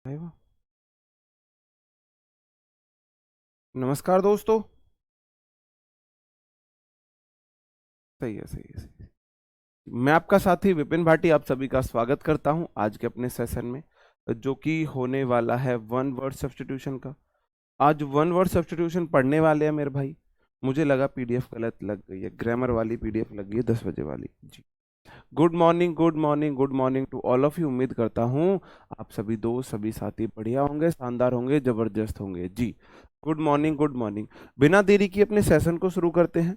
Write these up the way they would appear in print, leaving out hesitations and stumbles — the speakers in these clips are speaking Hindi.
आएगा। नमस्कार दोस्तों। सही है, सही है, सही है। मैं आपका साथी विपिन भाटी आप सभी का स्वागत करता हूं आज के अपने सेशन में, जो कि होने वाला है वन वर्ड सब्स्टिट्यूशन का। आज वन वर्ड सब्स्टिट्यूशन पढ़ने वाले हैं मेरे भाई। मुझे लगा पीडीएफ गलत लग गई है, ग्रामर वाली पीडीएफ लग गई है 10 बजे वाली जी। Good morning, good morning, good morning to all of you. उम्मीद करता हूँ आप सभी दोस्त सभी साथी बढ़िया होंगे, शानदार होंगे, जबरदस्त होंगे जी। Good morning, good morning. बिना देरी की अपने सेशन को शुरू करते हैं।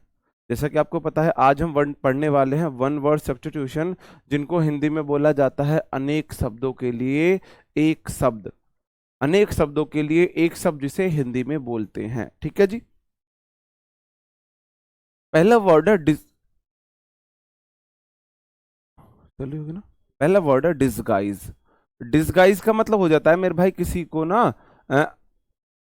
जैसा कि आपको पता है आज हम पढ़ने वाले हैं वन वर्ड सब्स्टिट्यूशन, जिनको हिंदी में बोला जाता है अनेक शब्दों के लिए एक शब्द। अनेक शब्दों के लिए एक शब्द जिसे हिंदी में बोलते हैं, ठीक है जी। पहला वर्ड है चलिए होगी ना। पहला वर्ड है डिसगाइज। डिसगाइज का मतलब हो जाता है मेरे भाई किसी को ना अ,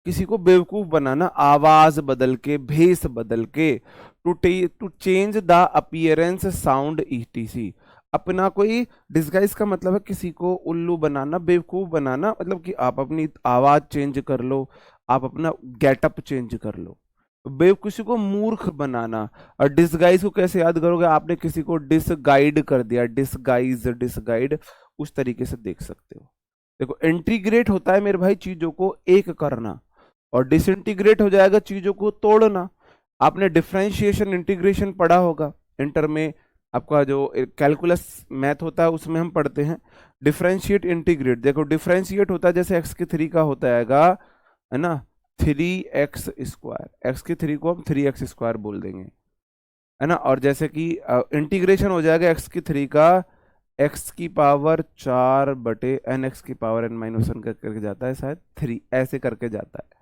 किसी को बेवकूफ बनाना, आवाज बदल के, भेष बदल के, to change the appearance, sound etc. अपना कोई डिसगाइज का मतलब है किसी को उल्लू बनाना, बेवकूफ बनाना, मतलब कि आप अपनी आवाज चेंज कर लो, आप अपना गेटअप चेंज कर लो। बेवकूफी को मूर्ख बनाना। और डिसगाइज को कैसे याद करोगे? आपने किसी को डिसगाइड कर दिया, डिसगाइज, डिसगाइड, उस तरीके से देख सकते हो। देखो, इंटीग्रेट होता है मेरे भाई चीजों को एक करना, और डिसइंटीग्रेट हो जाएगा चीजों को तोड़ना। आपने डिफरेंशिएशन इंटीग्रेशन पढ़ा होगा इंटर में। आपका जो कैलकुलस मैथ होता है उसमें हम पढ़ते हैं डिफरेंशिएट इंटीग्रेट। देखो, डिफरेंशिएट होता है जैसे एक्स के थ्री का होता है ना, 3x²। एक्स के थ्री को हम 3x² बोल देंगे, है ना। और जैसे कि इंटीग्रेशन हो जाएगा एक्स की थ्री का x⁴ n(x⁴n−1) करके जाता है, शायद 3 ऐसे करके जाता है।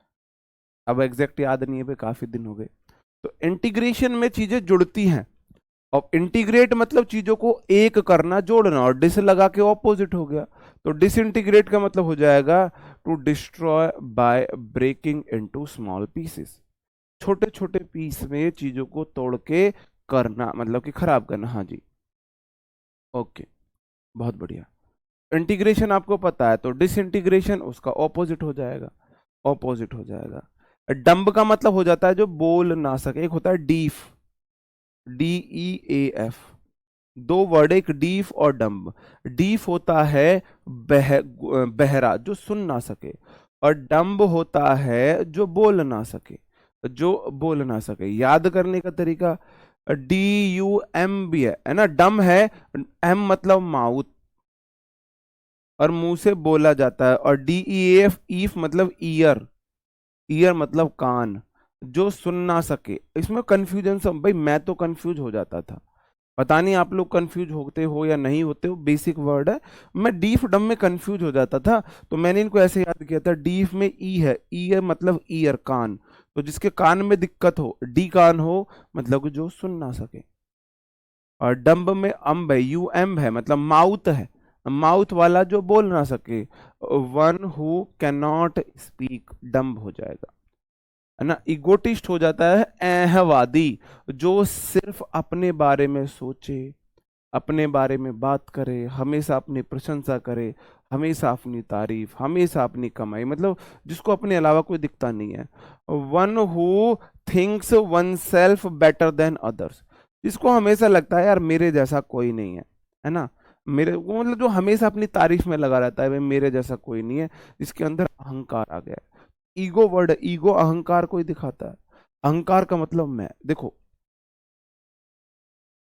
अब एग्जैक्ट याद नहीं है भाई, काफी दिन हो गए। तो इंटीग्रेशन में चीजें जुड़ती हैं, और इंटीग्रेट मतलब चीजों को एक करना, जोड़ना, और डिस लगा के ऑपोजिट हो गया। तो डिसइंटीग्रेट का मतलब हो जाएगा to destroy by breaking into small pieces. छोटे छोटे पीस में चीजों को तोड़ के करना, मतलब कि खराब करना। हाँ जी, ओके, बहुत बढ़िया। इंटीग्रेशन आपको पता है, तो डिसइंटीग्रेशन उसका ऑपोजिट हो जाएगा, ऑपोजिट हो जाएगा। डम्ब का मतलब हो जाता है जो बोल ना सके। एक होता है डीफ, DEAF। दो वर्ड, एक डीफ और डम्ब। डीफ होता है बहरा, जो सुन ना सके, और डम्ब होता है जो बोल ना सके, जो बोल ना सके। याद करने का तरीका, DUM भी है ना। डम है, एम मतलब माउथ, और मुंह से बोला जाता है। और DEAF, ईफ मतलब ईयर, ईयर मतलब कान, जो सुन ना सके। इसमें कंफ्यूजन सब भाई, मैं तो कंफ्यूज हो जाता था। पता नहीं आप लोग कंफ्यूज होते हो या नहीं होते हो, बेसिक वर्ड है। मैं डीफ डम में कंफ्यूज हो जाता था, तो मैंने इनको ऐसे याद किया था। डीफ में ई है, ई है मतलब ईयर, कान। तो जिसके कान में दिक्कत हो, डी कान हो, मतलब कि जो सुन ना सके। और डम्ब में अम्ब है, UM है, मतलब माउथ है, माउथ वाला जो बोल ना सके। One who can not speak, dumb हो जाएगा, है ना। इगोटिस्ट हो जाता है अहंवादी, जो सिर्फ अपने बारे में सोचे, अपने बारे में बात करे, हमेशा अपनी प्रशंसा करे, हमेशा अपनी तारीफ, हमेशा अपनी कमाई, मतलब जिसको अपने अलावा कोई दिखता नहीं है। One who thinks one self better than others, जिसको हमेशा लगता है यार मेरे जैसा कोई नहीं है ना। मेरे वो मतलब जो हमेशा अपनी तारीफ में लगा रहता है, भाई मेरे जैसा कोई नहीं है। इसके अंदर अहंकार आ गया है। ईगो वर्ड है, ईगो अहंकार को ही दिखाता है। अहंकार का मतलब मैं, देखो,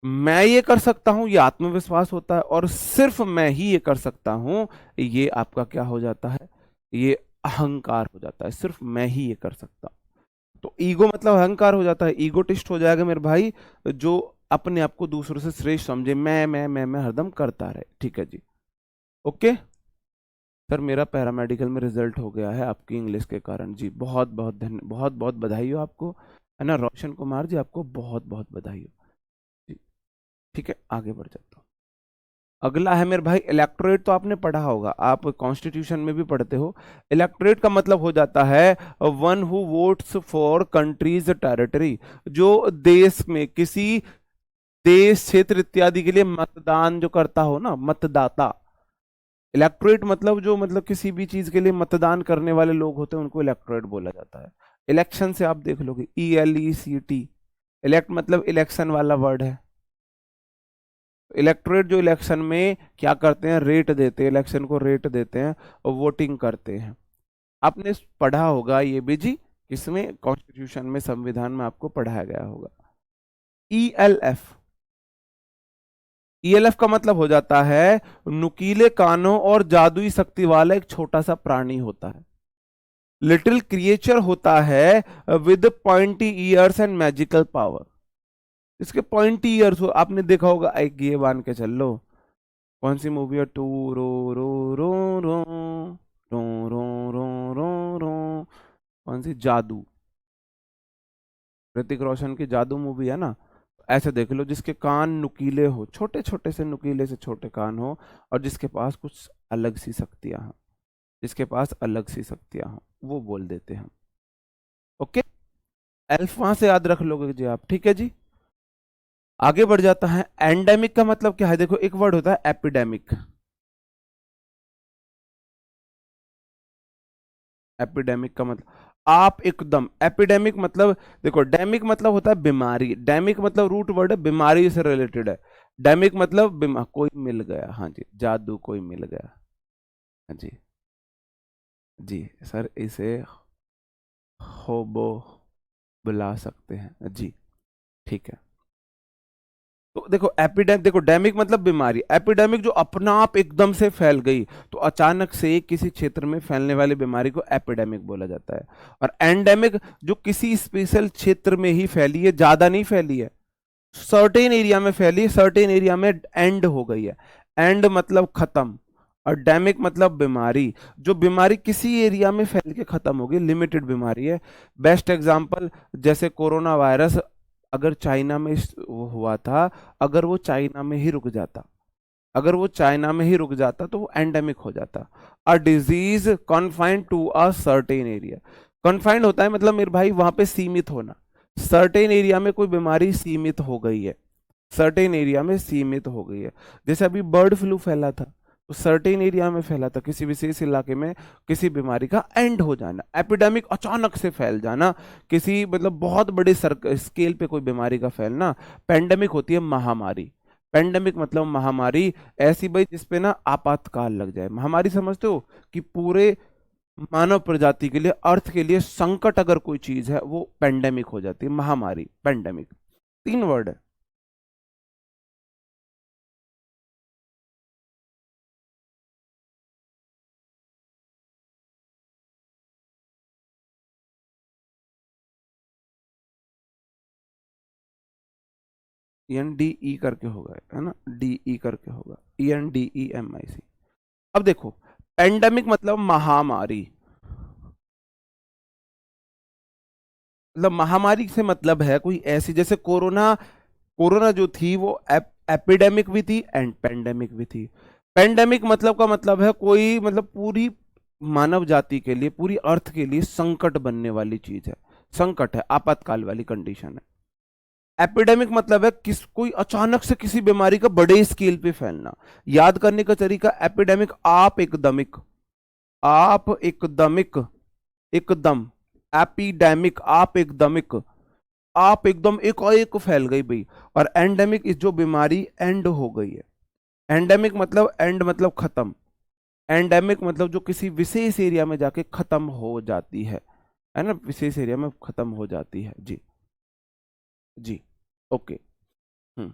मैं ये कर सकता हूं, ये आत्मविश्वास होता है, और सिर्फ मैं ही ये कर सकता हूं, ये आपका क्या हो जाता है, ये अहंकार हो जाता है। सिर्फ मैं ही ये कर सकता हूं, तो ईगो मतलब अहंकार हो जाता है। ईगोटिस्ट हो जाएगा मेरे भाई जो अपने आप को दूसरों से श्रेष्ठ समझे, मैं हरदम करता रहे, ठीक है जी। ओके सर, मेरा पैरामेडिकल में रिजल्ट हो गया है आपकी इंग्लिश के कारण जी। बहुत बहुत बहुत बहुत बधाई हो आपको, है ना। रोशन कुमार जी, आपको बहुत बहुत बधाई हो जी। ठीक है, आगे बढ़ जाता हूँ। अगला है मेरे भाई इलेक्टोरेट। तो आपने पढ़ा होगा, आप कॉन्स्टिट्यूशन में भी पढ़ते हो। इलेक्टोरेट का मतलब हो जाता है one who votes for countries territory, जो देश में किसी देश, क्षेत्र इत्यादि के लिए मतदान जो करता हो ना, मतदाता। इलेक्टोरेट मतलब जो मतलब किसी भी चीज के लिए मतदान करने वाले लोग होते हैं उनको इलेक्टोरेट बोला जाता है। इलेक्शन से आप देख लोगे, ELECT, इलेक्ट मतलब इलेक्शन वाला वर्ड है। इलेक्टोरेट जो इलेक्शन में क्या करते हैं, रेट देते हैं, इलेक्शन को रेट देते हैं और वोटिंग करते हैं। आपने पढ़ा होगा ये भी जी, किसमें, कॉन्स्टिट्यूशन में, संविधान में आपको पढ़ाया गया होगा। ELF, ELF का मतलब हो जाता है नुकीले कानों और जादुई शक्ति वाला एक छोटा सा प्राणी होता है। लिटिल क्रिएचर होता है with pointy ears and magical power. इसके पॉइंटी ईयर्स हो, आपने देखा होगा, एक ये मान के चल लो, कौन सी मूवी है, टू रो रो रो रो रो रो रो रो रो, कौन सी, जादू, ऋतिक रोशन की जादू मूवी है ना। ऐसे देख लो, जिसके कान नुकीले हो, छोटे छोटे से, नुकीले से छोटे कान हो, और जिसके पास कुछ अलग सी शक्तियां हो, जिसके पास अलग सी शक्तियां हो, वो बोल देते हैं हम। ओके, एल्फ वहां से याद रख लोगे जी आप, ठीक है जी। आगे बढ़ जाता है। एंडेमिक का मतलब क्या है, देखो एक वर्ड होता है एपिडेमिक। एपिडेमिक का मतलब आप एकदम, एपिडेमिक मतलब, देखो डेमिक मतलब होता है बीमारी, डेमिक मतलब रूट वर्ड है, बीमारी से रिलेटेड है। डेमिक मतलब कोई मिल गया, हाँ जी, जादू कोई मिल गया, हाँ जी। जी सर, इसे होबो बुला सकते हैं जी, ठीक है। तो देखो एपिडेमिक, देखो डेमिक मतलब बीमारी, एपिडेमिक जो अपना आप एकदम से फैल गई, तो अचानक से किसी क्षेत्र में फैलने वाली बीमारी को एपिडेमिक बोला जाता है। और एंडेमिक जो किसी स्पेशल क्षेत्र में ही फैली है, ज्यादा नहीं फैली है, सर्टेन एरिया में फैली है, सर्टेन एरिया में एंड हो गई है। एंड मतलब खत्म, और डेमिक मतलब बीमारी, जो बीमारी किसी एरिया में फैल के खत्म हो गई, लिमिटेड बीमारी है। बेस्ट एग्जांपल जैसे कोरोना वायरस, अगर चाइना में वो हुआ था, अगर वो चाइना में ही रुक जाता, अगर वो चाइना में ही रुक जाता तो वो एंडेमिक हो जाता। A disease confined to a certain area, confined होता है मतलब मेरे भाई वहां पे सीमित होना, सर्टेन एरिया में कोई बीमारी सीमित हो गई है, सर्टेन एरिया में सीमित हो गई है। जैसे अभी बर्ड फ्लू फैला था, तो सर्टेन एरिया में फैला था, किसी विशेष इलाके में किसी बीमारी का एंड हो जाना। एपिडेमिक अचानक से फैल जाना, किसी मतलब बहुत बड़े स्केल पे कोई बीमारी का फैलना। पेंडेमिक होती है महामारी, पेंडेमिक मतलब महामारी, ऐसी भाई जिसपे ना आपातकाल लग जाए। महामारी समझते हो कि पूरे मानव प्रजाति के लिए, अर्थ के लिए संकट अगर कोई चीज है वो पेंडेमिक हो जाती है, महामारी, पेंडेमिक, तीन वर्ड है। ENDE करके होगा, है ना, DE करके होगा, ENDEMIC। अब देखो, पेंडेमिक मतलब महामारी, मतलब महामारी से मतलब है कोई ऐसी, जैसे कोरोना, कोरोना जो थी वो एपिडेमिक भी थी एंड पेंडेमिक भी थी। पेंडेमिक मतलब का मतलब है कोई, मतलब पूरी मानव जाति के लिए, पूरी अर्थ के लिए संकट बनने वाली चीज है, संकट है, आपातकाल वाली कंडीशन है। एपिडेमिक मतलब है किस, कोई अचानक से किसी बीमारी का बड़े स्केल पे फैलना। याद करने का तरीका, एपिडेमिक आप एकदमिक, आप एकदमिक, एकदम, एपिडेमिक आप एकदमिक, आप एकदम एक और एक फैल गई भाई। और एंडेमिक इस जो बीमारी एंड हो गई है। एंडेमिक मतलब, एंड मतलब खत्म, एंडेमिक मतलब जो किसी विशेष एरिया में जाके खत्म हो जाती है ना, विशेष एरिया में खत्म हो जाती है जी। जी, ओके। हम्म।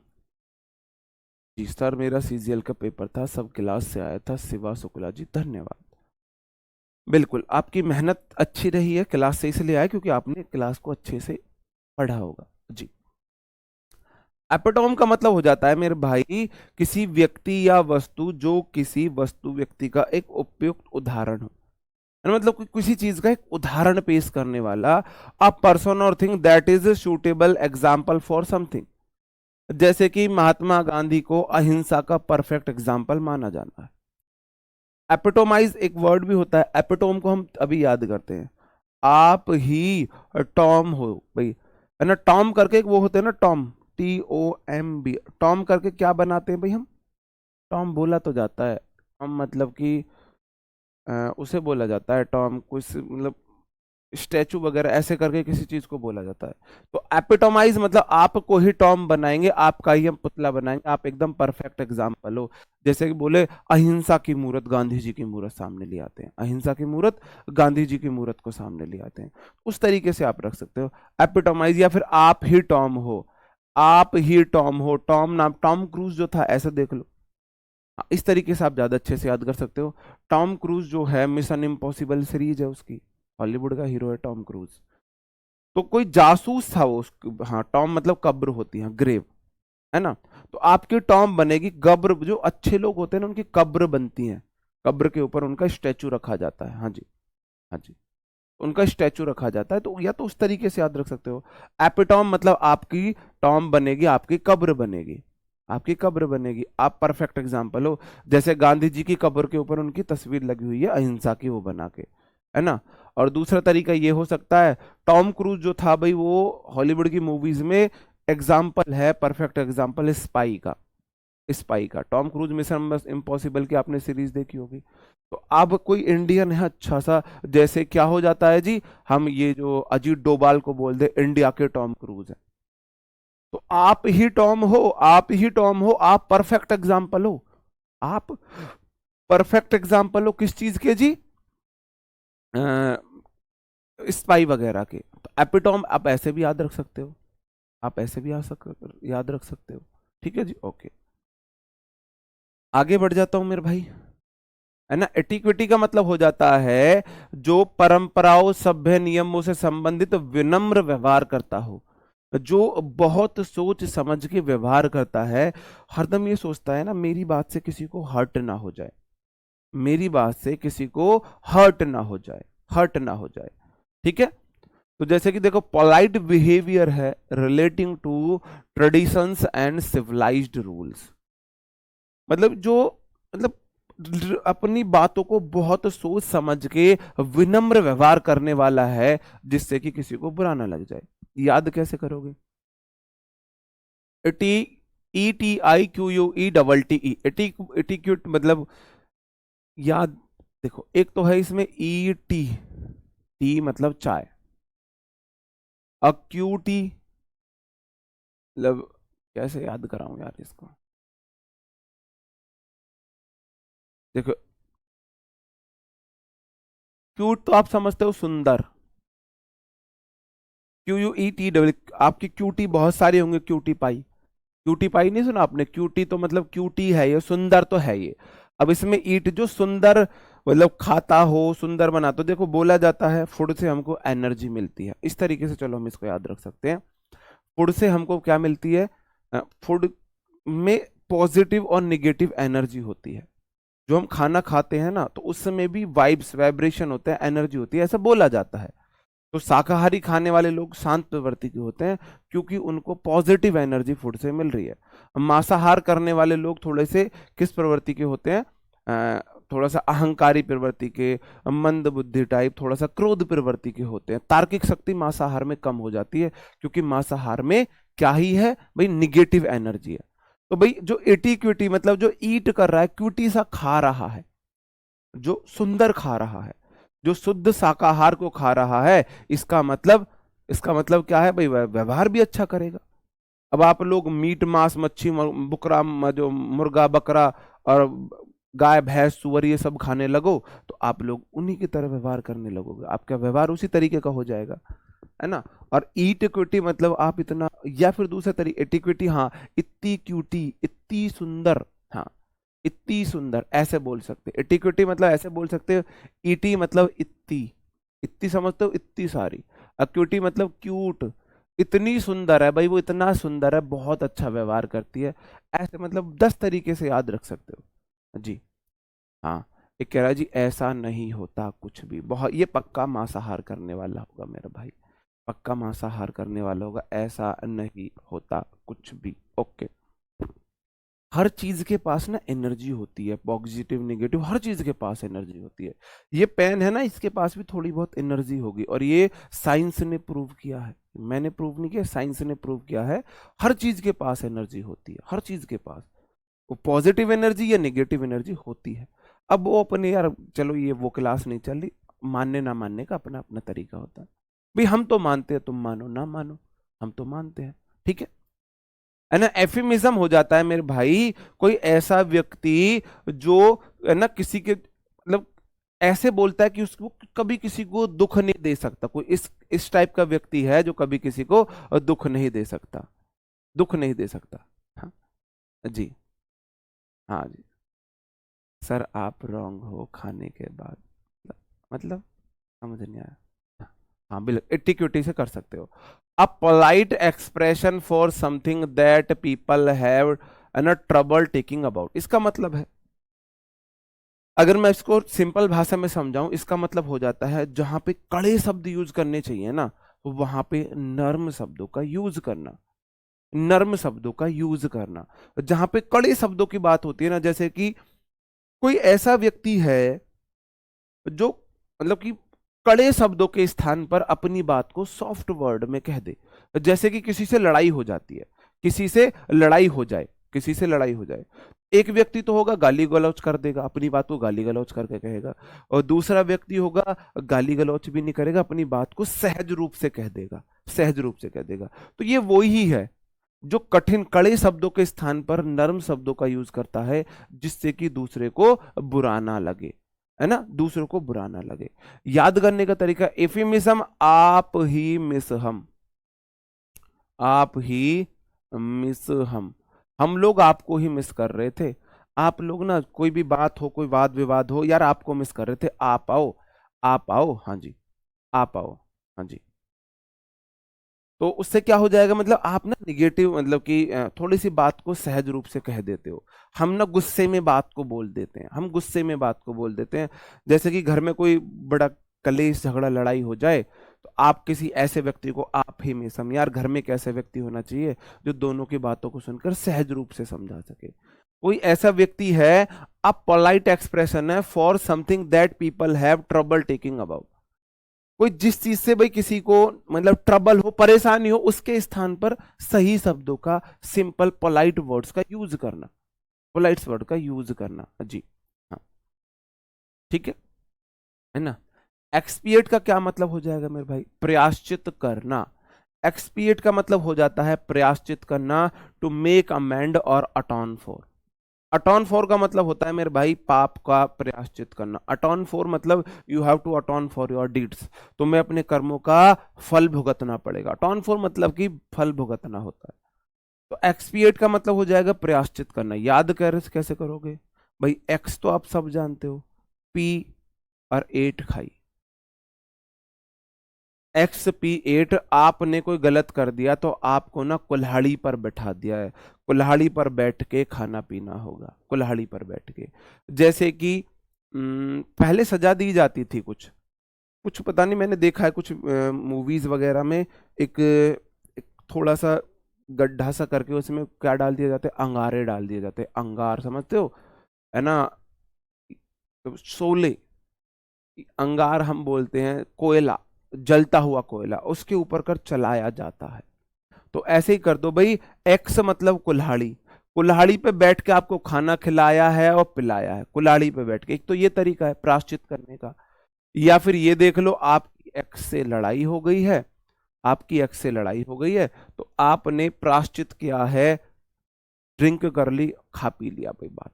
जी सर, मेरा CGL का पेपर था, सब क्लास से आया था, शिवा शुक्ला जी, धन्यवाद। बिल्कुल, आपकी मेहनत अच्छी रही है, क्लास से इसलिए आया क्योंकि आपने क्लास को अच्छे से पढ़ा होगा जी। एपिटोम का मतलब हो जाता है मेरे भाई किसी व्यक्ति या वस्तु, जो किसी वस्तु व्यक्ति का एक उपयुक्त उदाहरण हो, है ना, मतलब किसी चीज का एक उदाहरण पेश करने वाला। अ पर्सन और thing that is suitable example for something, जैसे कि महात्मा गांधी को अहिंसा का परफेक्ट एग्जाम्पल माना जाना है। एपिटोमाइज एक वर्ड भी होता है, एपिटोम को हम अभी याद करते हैं। आप ही टॉम हो भाई, है ना, टॉम करके एक वो होते हैं ना, टॉम, TOMB, टॉम करके क्या बनाते हैं भाई हम, टॉम बोला तो जाता है, टॉम मतलब कि उसे बोला जाता है टॉम, कुछ मतलब स्टैचू वगैरह ऐसे करके किसी चीज को बोला जाता है। तो एपिटोमाइज मतलब आपको ही टॉम बनाएंगे, आपका ही हम पुतला बनाएंगे, आप एकदम परफेक्ट एग्जाम्पल हो। जैसे कि बोले अहिंसा की मूर्त, गांधी जी की मूर्त सामने ले आते हैं, अहिंसा की मूर्त गांधी जी की मूर्त को सामने ले आते हैं, उस तरीके से आप रख सकते हो एपिटोमाइज। या फिर आप ही टॉम हो, आप ही टॉम हो, टॉम नाम, टॉम क्रूज जो था ऐसा देख लो। हाँ, इस तरीके से आप ज्यादा अच्छे से याद कर सकते हो। टॉम क्रूज जो है, मिशन इम्पॉसिबल सीरीज है उसकी, हॉलीवुड का हीरो है टॉम क्रूज। तो कोई जासूस था वो हाँ, टॉम मतलब कब्र होती है, ग्रेव, है ना। तो आपकी टॉम बनेगी कब्र, जो अच्छे लोग होते हैं ना उनकी कब्र बनती है, कब्र के ऊपर उनका स्टैचू रखा जाता है। हाँ जी, हाँ जी, उनका स्टैचू रखा जाता है। तो या तो उस तरीके से याद रख सकते हो। एपिटॉम मतलब आपकी टॉम बनेगी, आपकी कब्र बनेगी, आपकी कब्र बनेगी, आप परफेक्ट एग्जाम्पल हो। जैसे गांधी जी की कब्र के ऊपर उनकी तस्वीर लगी हुई है अहिंसा की, वो बना के, है ना। और दूसरा तरीका ये हो सकता है, टॉम क्रूज जो था भाई वो हॉलीवुड की मूवीज में एग्जाम्पल है, परफेक्ट एग्जाम्पल है स्पाई का, स्पाई का। टॉम क्रूज मिशन इम्पॉसिबल की आपने सीरीज देखी होगी। तो अब कोई इंडियन है अच्छा सा, जैसे क्या हो जाता है जी, हम ये जो अजीत डोभाल को बोल दे इंडिया के टॉम क्रूज है, तो आप ही टॉम हो, आप ही टॉम हो, आप परफेक्ट एग्जाम्पल हो, आप परफेक्ट एग्जाम्पल हो किस चीज के जी, स्पाई वगैरह के। तो एपिटॉम आप ऐसे भी याद रख सकते हो, आप ऐसे भी याद रख सकते हो। ठीक है जी, ओके। आगे बढ़ जाता हूं मेरे भाई, है ना। एटिक्विटी का मतलब हो जाता है जो परंपराओं, सभ्य नियमों से संबंधित विनम्र व्यवहार करता हो, जो बहुत सोच समझ के व्यवहार करता है, हरदम ये सोचता है ना मेरी बात से किसी को हर्ट ना हो जाए, मेरी बात से किसी को हर्ट ना हो जाए, हर्ट ना हो जाए। ठीक है। तो जैसे कि देखो, पोलाइट बिहेवियर है relating to traditions and civilised rules, मतलब जो, मतलब अपनी बातों को बहुत सोच समझ के विनम्र व्यवहार करने वाला है, जिससे कि किसी को बुरा ना लग जाए। याद कैसे करोगे? T, E T I Q U E double T E, etiquette मतलब, याद देखो, एक तो है इसमें ई टी, टी मतलब चाय, अक्यूटी मतलब, कैसे याद कराऊं यार इसको, देखो क्यूट तो आप समझते हो सुंदर, Q U E T double, आपकी क्यूटी बहुत सारी होंगे, क्यूटी पाई, क्यूटी पाई नहीं सुना आपने, क्यूटी तो मतलब क्यूटी है ये, सुंदर तो है ये। अब इसमें ईट जो सुंदर मतलब खाता हो, सुंदर बना, तो देखो बोला जाता है फूड से हमको एनर्जी मिलती है, इस तरीके से चलो हम इसको याद रख सकते हैं। फूड से हमको क्या मिलती है? फूड में पॉजिटिव और निगेटिव एनर्जी होती है। जो हम खाना खाते हैं ना, तो उस समय भी वाइब्स, वाइब्रेशन होते हैं, एनर्जी होती है, ऐसा बोला जाता है। तो शाकाहारी खाने वाले लोग शांत प्रवृत्ति के होते हैं, क्योंकि उनको पॉजिटिव एनर्जी फूड से मिल रही है। मांसाहार करने वाले लोग थोड़े से किस प्रवृत्ति के होते हैं? थोड़ा सा अहंकारी प्रवृत्ति के, मंद बुद्धि टाइप, थोड़ा सा क्रोध प्रवृत्ति के होते हैं। तार्किक शक्ति मांसाहार में कम हो जाती है, क्योंकि मांसाहार में क्या ही है भाई, निगेटिव एनर्जी है। तो भाई जो एटिक्विटी मतलब जो ईट कर रहा है, क्यूटी सा खा रहा है, जो सुंदर खा रहा है, जो शुद्ध शाकाहार को खा रहा है, इसका मतलब, इसका मतलब क्या है भाई, व्यवहार भी अच्छा करेगा। अब आप लोग मीट, मांस, मच्छी, बुकरा, जो मुर्गा, बकरा और गाय, भैंस, सुअर ये सब खाने लगो, तो आप लोग उन्हीं की तरह व्यवहार करने लगोगे, आपका व्यवहार उसी तरीके का हो जाएगा, है ना। और ईट इक्विटी मतलब आप इतना, या फिर दूसरा तरीके एटिक्विटी, हाँ, इतनी क्यूटी, इतनी सुंदर, हाँ, इतनी सुंदर ऐसे बोल सकते, एटिक्विटी मतलब ऐसे बोल सकते हो। ईटी मतलब इतनी, इतनी समझते हो, इतनी सारी। अक्यूटी मतलब क्यूट, इतनी सुंदर है भाई, वो इतना सुंदर है, बहुत अच्छा व्यवहार करती है, ऐसे मतलब 10 तरीके से याद रख सकते हो जी। हाँ, एक कह रहा है जी, ऐसा नहीं होता कुछ भी, बहुत, ये पक्का मांसाहार करने वाला होगा मेरा भाई, पक्का मांसाहार करने वाला होगा, ऐसा नहीं होता कुछ भी। ओके। हर चीज के पास ना एनर्जी होती है, पॉजिटिव नेगेटिव, हर चीज के पास एनर्जी होती है। ये पेन है ना, इसके पास भी थोड़ी बहुत एनर्जी होगी, और ये साइंस ने प्रूव किया है, मैंने प्रूव नहीं किया, साइंस ने प्रूव किया है। हर चीज के पास एनर्जी होती है, हर चीज के पास, वो पॉजिटिव एनर्जी या नेगेटिव एनर्जी होती है। अब वो अपने यार चलो ये वो क्लास नहीं चल रही, मानने ना मानने का अपना अपना तरीका होता है। भाई हम तो मानते हैं, तुम मानो ना मानो, हम तो मानते हैं, ठीक है ना। एफिमिज्म हो जाता है मेरे भाई, कोई ऐसा व्यक्ति जो है ना किसी के मतलब ऐसे बोलता है कि उसको कभी किसी को दुख नहीं दे सकता, कोई इस टाइप का व्यक्ति है जो कभी किसी को दुख नहीं दे सकता, दुख नहीं दे सकता। हाँ जी, हाँ जी। सर आप रॉन्ग हो खाने के बाद, मतलब समझ नहीं आया। हाँ बिल्कुल इटिक्यूटी से कर सकते हो। A polite expression for something that people have an trouble taking about, इसका मतलब है, अगर मैं इसको सिंपल भाषा में समझाऊं, इसका मतलब हो जाता है जहां पे कड़े शब्द यूज करने चाहिए ना, तो वहां पे नर्म शब्दों का यूज करना, नर्म शब्दों का यूज करना। जहां पे कड़े शब्दों की बात होती है ना, जैसे कि कोई ऐसा व्यक्ति है जो मतलब कि कड़े शब्दों के स्थान पर अपनी बात को सॉफ्ट वर्ड में कह दे। जैसे कि किसी से लड़ाई हो जाती है, किसी से लड़ाई हो जाए, किसी से लड़ाई हो जाए, एक व्यक्ति तो होगा गाली गलौज कर देगा, अपनी बात को गाली गलौज करके कहेगा, और दूसरा व्यक्ति होगा गाली गलौज भी नहीं करेगा, अपनी बात को सहज रूप से कह देगा, सहज रूप से कह देगा। तो ये वो ही है जो कठिन कड़े शब्दों के स्थान पर नरम शब्दों का यूज करता है, जिससे कि दूसरे को बुरा ना लगे, है ना, दूसरों को बुरा ना लगे। याद करने का तरीका, एफिमिज्म आप ही मिस आप ही मिस हम लोग आपको ही मिस कर रहे थे। आप लोग ना कोई भी बात हो, कोई वाद विवाद हो, यार आपको मिस कर रहे थे, आप आओ, आप आओ, हाँ जी, आप आओ, हाँ जी। तो उससे क्या हो जाएगा, मतलब आप ना निगेटिव मतलब कि थोड़ी सी बात को सहज रूप से कह देते हो। हम ना गुस्से में बात को बोल देते हैं, हम गुस्से में बात को बोल देते हैं। जैसे कि घर में कोई बड़ा कलेश झगड़ा लड़ाई हो जाए, तो आप किसी ऐसे व्यक्ति को आप ही में यार घर में एक ऐसा व्यक्ति होना चाहिए जो दोनों की बातों को सुनकर सहज रूप से समझा सके। कोई ऐसा व्यक्ति है, अब पोलाइट एक्सप्रेशन है for something that people have trouble taking about. कोई जिस चीज से भाई किसी को मतलब ट्रबल हो, परेशानी हो, उसके स्थान पर सही शब्दों का, सिंपल पोलाइट वर्ड्स का यूज करना, पोलाइट वर्ड का यूज करना जी। हाँ ठीक है ना। एक्सपिएट का क्या मतलब हो जाएगा मेरे भाई, प्रायश्चित करना। एक्सपिएट का मतलब हो जाता है प्रायश्चित करना, टू मेक अमेंड और अटॉन फॉर। अटॉन फॉर का मतलब होता है मेरे भाई पाप का प्रायश्चित करना। अटॉन फॉर मतलब you have to atone for your deeds, तुम्हें अपने कर्मों का फल भुगतना पड़ेगा। अटॉन फॉर मतलब कि फल भुगतना होता है। तो एक्सपिएट का मतलब हो जाएगा प्रायश्चित करना। याद कर कैसे करोगे भाई, एक्स तो आप सब जानते हो, पी और एट खाई, एक्स पी एट, आपने कोई गलत कर दिया तो आपको ना कुल्हाड़ी पर बैठा दिया है, कुल्हाड़ी पर बैठ के खाना पीना होगा, कुल्हाड़ी पर बैठ के। जैसे कि पहले सजा दी जाती थी कुछ कुछ, पता नहीं मैंने देखा है कुछ मूवीज वगैरह में, एक थोड़ा सा गड्ढा सा करके उसमें क्या डाल दिया जाता है, अंगारे डाल दिए जाते हैं, अंगार समझते हो, है ना, तो शोले, अंगार हम बोलते हैं, कोयला, जलता हुआ कोयला, उसके ऊपर कर चलाया जाता है। तो ऐसे ही कर दो भाई, एक्स मतलब कुल्हाड़ी, कुल्हाड़ी पे बैठ के आपको खाना खिलाया है और पिलाया है, कुल्हाड़ी पे बैठ के। एक तो ये तरीका है प्रायश्चित करने का। या फिर ये देख लो, आपकी एक्स से लड़ाई हो गई है, आपकी एक्स से लड़ाई हो गई है, तो आपने प्रायश्चित किया है, ड्रिंक कर ली, खा पी लिया भाई, बात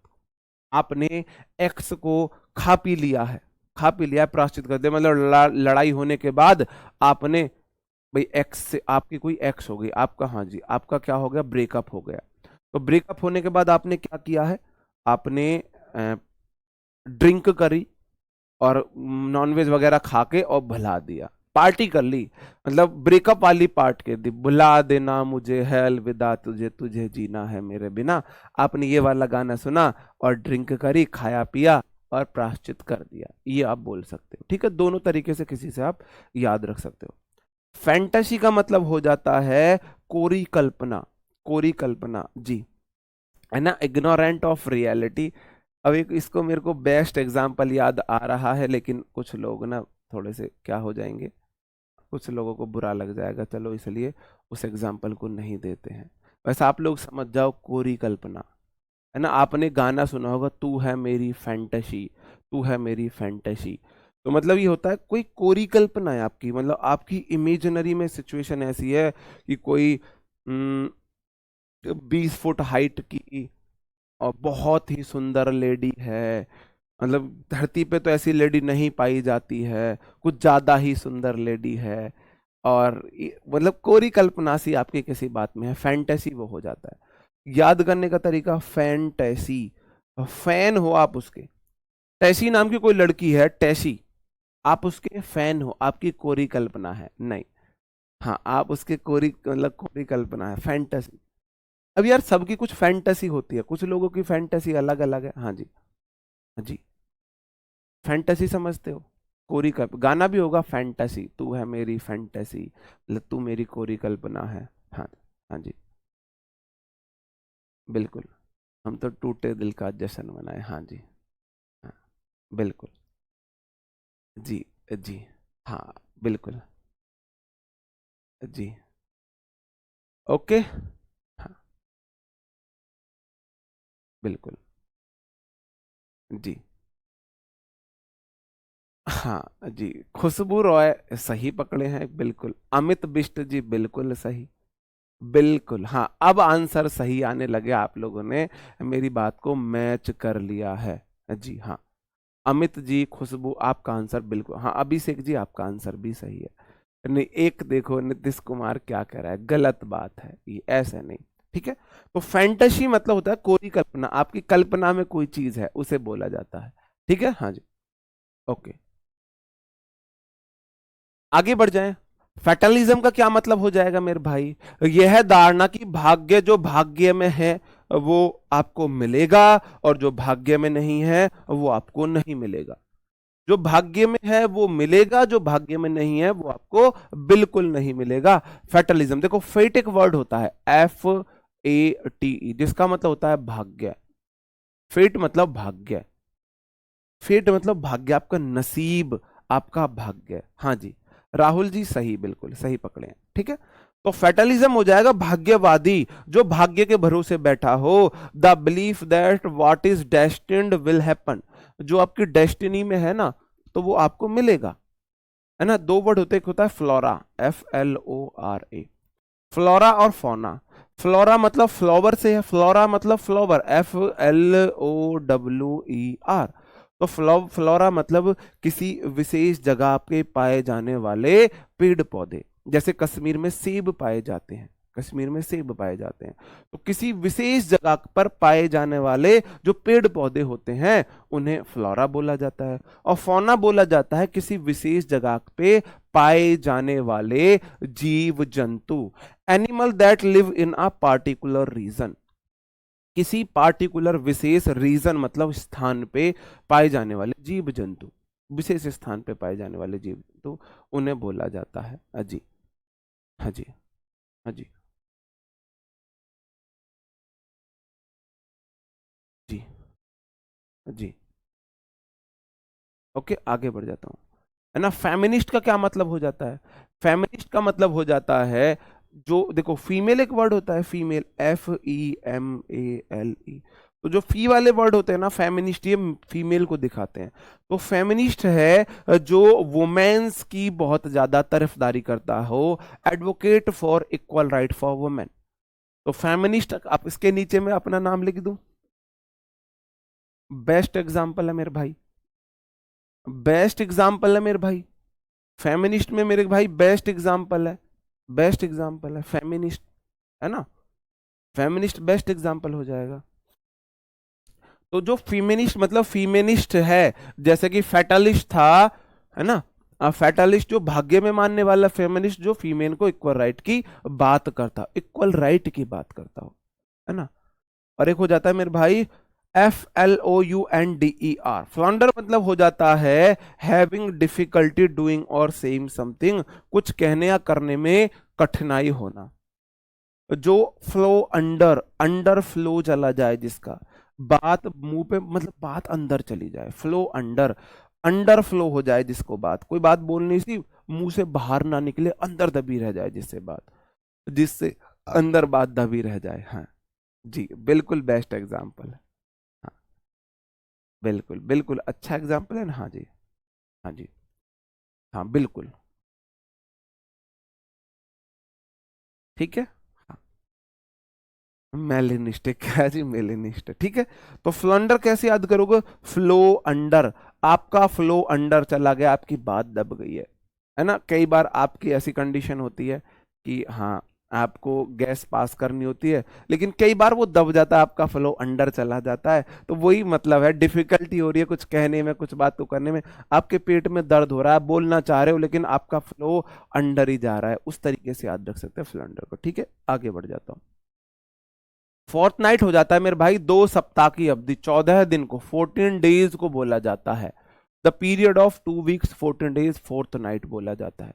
आपने एक्स को खा पी लिया है, खा पी लिया है, प्रायश्चित कर दिया, मतलब लड़ाई होने के बाद आपने भाई एक्स से, आपकी कोई एक्स हो गई, आपका, हाँ जी, आपका क्या हो गया, ब्रेकअप हो गया। तो ब्रेकअप होने के बाद आपने क्या किया है, आपने ड्रिंक करी और नॉनवेज वगैरह खा के और भुला दिया, पार्टी कर ली, मतलब ब्रेकअप वाली पार्ट के दी, बुला देना मुझे है अलविदा, तुझे तुझे जीना है मेरे बिना। आपने ये वाला गाना सुना और ड्रिंक करी, खाया पिया और प्रायश्चित कर दिया, ये आप बोल सकते हो। ठीक है, दोनों तरीके से किसी से आप याद रख सकते हो। फैंटेसी का मतलब हो जाता है कोरी कल्पना, कोरी कल्पना जी, है ना, इग्नोरेंट ऑफ रियलिटी। अब एक इसको मेरे को बेस्ट एग्जांपल याद आ रहा है, लेकिन कुछ लोग ना थोड़े से क्या हो जाएंगे, कुछ लोगों को बुरा लग जाएगा, चलो इसलिए उस एग्जांपल को नहीं देते हैं। वैसे आप लोग समझ जाओ, कोरी कल्पना, है ना, आपने गाना सुना होगा, तू है मेरी फैंटेसी, तू है मेरी फैंटेसी। तो मतलब ये होता है कोई कोरी कल्पना है आपकी, मतलब आपकी इमेजिनरी में सिचुएशन ऐसी है कि कोई 20 फुट हाइट की और बहुत ही सुंदर लेडी है, मतलब धरती पे तो ऐसी लेडी नहीं पाई जाती है, कुछ ज्यादा ही सुंदर लेडी है, और मतलब कोरी कल्पना सी आपकी किसी बात में है, फैंटेसी वो हो जाता है। याद करने का तरीका फैंटेसी, फैन हो आप उसके, टैसी नाम की कोई लड़की है टैसी, आप उसके फैन हो, आपकी कोरी कल्पना है नहीं। हाँ, आप उसके कोरी मतलब कोरी कल्पना है, फैंटेसी। अब यार सबकी कुछ फैंटेसी होती है, कुछ लोगों की फैंटेसी अलग अलग है। हाँ जी, हाँ जी, फैंटेसी समझते हो? कोरी कल्प गाना भी होगा, फैंटेसी, तू है मेरी फैंटेसी, मतलब तू मेरी कोरी कल्पना है। हाँ, हाँ जी, बिल्कुल। हम तो टूटे दिल का जश्न मनाए, हाँ जी। हाँ, बिल्कुल। जी, जी, हाँ, बिल्कुल। जी, ओके। हाँ, बिल्कुल। जी, हाँ जी, खुशबू रॉय सही पकड़े हैं बिल्कुल, अमित बिष्ट जी बिल्कुल सही। बिल्कुल, हाँ, अब आंसर सही आने लगे, आप लोगों ने मेरी बात को मैच कर लिया है। जी हाँ, अमित जी, खुशबू, आपका आंसर बिल्कुल, हाँ, अभिषेक जी आपका आंसर भी सही है। नहीं, एक देखो नीतीश कुमार क्या कह रहा है, गलत बात है ये, ऐसे नहीं। ठीक है, तो फैंटेसी मतलब होता है कोई कल्पना, आपकी कल्पना में कोई चीज है उसे बोला जाता है। ठीक है, हाँ जी, ओके, आगे बढ़ जाएं। फैटलिज्म का क्या मतलब हो जाएगा मेरे भाई? यह है धारणा कि भाग्य, जो भाग्य में है वो आपको मिलेगा, और जो भाग्य में नहीं है वो आपको नहीं मिलेगा। जो भाग्य में है वो मिलेगा, जो भाग्य में नहीं है वो आपको बिल्कुल नहीं मिलेगा। फैटलिज्म देखो, फेट एक वर्ड होता है, FATE, जिसका मतलब होता है भाग्य। फेट मतलब भाग्य, फेट मतलब भाग्य, आपका नसीब, आपका भाग्य। हाँ जी, राहुल जी सही, बिल्कुल सही पकड़े हैं। ठीक है, तो फेटलिज्म हो जाएगा भाग्यवादी, जो भाग्य के भरोसे बैठा हो। The belief that what is destined will happen, जो आपकी डेस्टिनी में है ना, तो वो आपको मिलेगा, है ना। दो वर्ड होते, एक होता है फ्लोरा, FLORA, फ्लोरा और फोना। फ्लोरा मतलब फ्लावर से है, फ्लोरा मतलब फ्लावर, FLOWER। तो फ्लोरा मतलब किसी विशेष जगह पे पाए जाने वाले पेड़ पौधे, जैसे कश्मीर में सेब पाए जाते हैं, कश्मीर में सेब पाए जाते हैं, तो किसी विशेष जगह पर पाए जाने वाले जो पेड़ पौधे होते हैं उन्हें फ्लोरा बोला जाता है। और फौना बोला जाता है किसी विशेष जगह पे पाए जाने वाले जीव जंतु, animal that live in a particular reason, किसी पार्टिकुलर विशेष रीजन मतलब स्थान पे पाए जाने वाले जीव जंतु, विशेष स्थान पे पाए जाने वाले जीव जंतु, उन्हें बोला जाता है अजी। हाँ जी, हाँ जी, जी, जी, ओके, आगे बढ़ जाता हूँ, है ना। फेमिनिस्ट का क्या मतलब हो जाता है? फेमिनिस्ट का मतलब हो जाता है, जो देखो फीमेल एक वर्ड होता है, फीमेल, FEMALE, तो जो फी वाले वर्ड होते हैं ना फेमिनिस्ट, ये फीमेल को दिखाते हैं। तो फेमिनिस्ट है जो वुमेन्स की बहुत ज्यादा तरफदारी करता हो, advocate for equal right for women. तो फेमिनिस्ट, आप इसके नीचे में अपना नाम लिख दूं, बेस्ट एग्जाम्पल है मेरे भाई, बेस्ट एग्जाम्पल है मेरे भाई, फेमिनिस्ट में मेरे भाई बेस्ट एग्जाम्पल है, बेस्ट एग्जाम्पल है फेमिनिस्ट, है ना। फेमिनिस्ट बेस्ट एग्जाम्पल हो जाएगा। तो जो फीमेनिस्ट मतलब फीमेनिस्ट है, जैसे कि फैटलिस्ट था, है ना, फैटलिस्ट जो भाग्य में मानने वाला, फेमिनिस्ट जो फीमेल को इक्वल राइट की बात करता, इक्वल राइट की बात करता हो, है ना। और एक हो जाता है मेरे भाई FLOUNDER, फ्लॉन्डर मतलब हो जाता है हैविंग डिफिकल्टी डूइंग और सेइंग समथिंग, कुछ कहने या करने में कठिनाई होना। जो फ्लो अंडर, अंडर फ्लो चला जाए, जिसका बात मुंह पे मतलब बात अंदर चली जाए, फ्लो अंडर, अंडर फ्लो हो जाए, जिसको बात, कोई बात बोलनी सी मुंह से बाहर ना निकले, अंदर दबी रह जाए, जिससे बात, जिससे अंदर बात दबी रह जाए। हाँ जी, बिल्कुल बेस्ट एग्जाम्पल है। हाँ, बिल्कुल बिल्कुल, अच्छा एग्जाम्पल है ना। हाँ जी। हाँ जी। हाँ बिल्कुल। ठीक है। मेलेनिस्ट क्या है जी, मेलेनिस्ट, ठीक है। तो फ्लंडर कैसे याद करोगे? फ्लो अंडर, आपका फ्लो अंडर चला गया, आपकी बात दब गई है ना। कई बार आपकी ऐसी कंडीशन होती है कि हाँ, आपको गैस पास करनी होती है, लेकिन कई बार वो दब जाता है, आपका फ्लो अंडर चला जाता है। तो वही मतलब है, डिफिकल्टी हो रही है कुछ कहने में, कुछ बात को करने में, आपके पेट में दर्द हो रहा है, बोलना चाह रहे हो लेकिन आपका फ्लो अंडर ही जा रहा है, उस तरीके से याद रख सकते हैं फ्लंडर को। ठीक है, आगे बढ़ जाता हूँ। फोर्थ नाइट हो जाता है मेरे भाई 2 सप्ताह की अवधि, 14 दिन को, 14 डेज को बोला जाता है। The period of 2 weeks 14 days, fourth night बोला जाता है,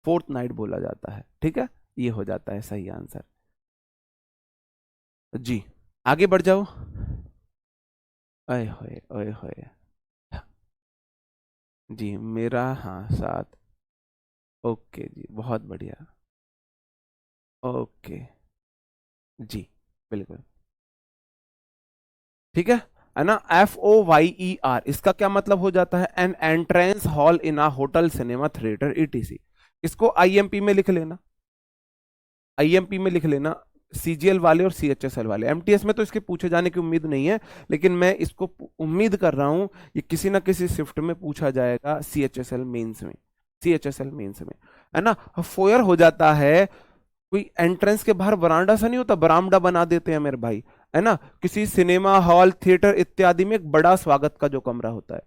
फोर्थ नाइट बोला जाता है। ठीक है, ये हो जाता है सही आंसर। जी, आगे बढ़ जाओ। ओए होए ओए होए। जी मेरा, हाँ 7। ओके जी, बहुत बढ़िया। ओके। जी बिल्कुल। ठीक है ना। FOYER, इसका क्या मतलब हो जाता है? एन एंट्रेंस हॉल इन अ होटल, सिनेमा, थिएटर, ETC। इसको IMP में लिख लेना, IMP में लिख लेना। CGL वाले और CHSL वाले, MTS में तो इसके पूछे जाने की उम्मीद नहीं है, लेकिन मैं इसको उम्मीद कर रहा हूं ये किसी ना किसी शिफ्ट में पूछा जाएगा, CHSL मेंस में, CHSL मेंस में, है ना। फोयर हो जाता है, कोई एंट्रेंस के बाहर वरांडा सा नहीं होता, बरामदा बना देते हैं मेरे भाई, है ना। किसी सिनेमा हॉल, थिएटर इत्यादि में एक बड़ा स्वागत का जो कमरा होता है,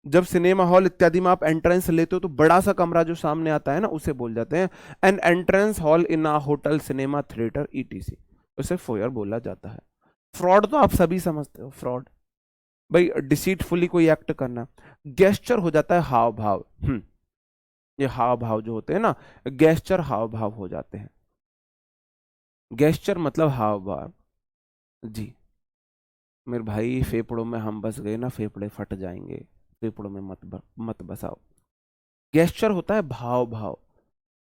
जब सिनेमा हॉल इत्यादि में आप एंट्रेंस लेते हो तो बड़ा सा कमरा जो सामने आता है ना, उसे बोल जाते हैं एन एंट्रेंस हॉल इन अ होटल, सिनेमा, थिएटर, ETC, उसे फोयर बोला जाता है। फ्रॉड तो आप सभी समझते हो, फ्रॉड भाई डिसीटफुली कोई एक्ट करना। गेस्चर हो जाता है हाव भाव। ये हाव भाव जो होते हैं ना, गेस्चर हाव भाव हो जाते हैं। गेस्चर मतलब हाव भाव। जी मेरे भाई, फेफड़ों में हम बस गए ना, फेफड़े फट जाएंगे, फेफड़ों में मत बसाओ। गेस्चर होता है भाव भाव।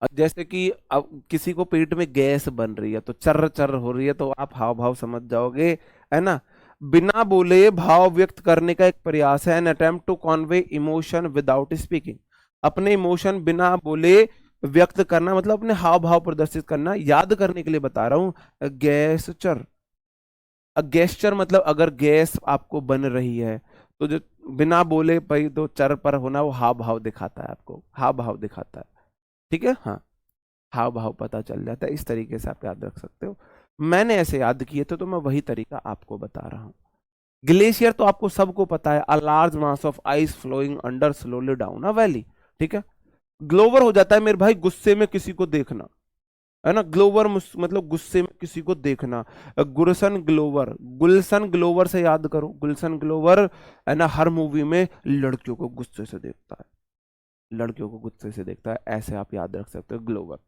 अब जैसे कि अब किसी को पेट में गैस बन रही है तो चर्र चर्र हो रही है, तो आप हाव भाव समझ जाओगे, है ना। बिना बोले भाव व्यक्त करने का एक प्रयास है, an attempt to convey emotion without speaking. अपने इमोशन बिना बोले व्यक्त करना, मतलब अपने हाव भाव प्रदर्शित करना। याद करने के लिए बता रहा हूं, गैसचर। गेस्चर मतलब अगर गैस आपको बन रही है, तो जो बिना बोले भाई तो चर पर होना, वो हाव भाव दिखाता है, आपको हाव भाव दिखाता है। ठीक है, हाँ, हाव भाव पता चल जाता है, इस तरीके से आप याद रख सकते हो। मैंने ऐसे याद किए थे तो मैं वही तरीका आपको बता रहा हूँ। ग्लेशियर तो आपको सबको पता है, a large mass of ice flowing under slowly down a valley. ठीक है। ग्लोवर हो जाता है मेरे भाई गुस्से में किसी को देखना, है ना। ग्लोवर मतलब गुस्से में किसी को देखना। गुलशन ग्लोवर, गुलशन ग्लोवर से याद करो, गुलशन ग्लोवर, है ना, हर मूवी में लड़कियों को गुस्से से देखता है, लड़कियों को गुस्से से देखता है, ऐसे आप याद रख सकते हो ग्लोवर।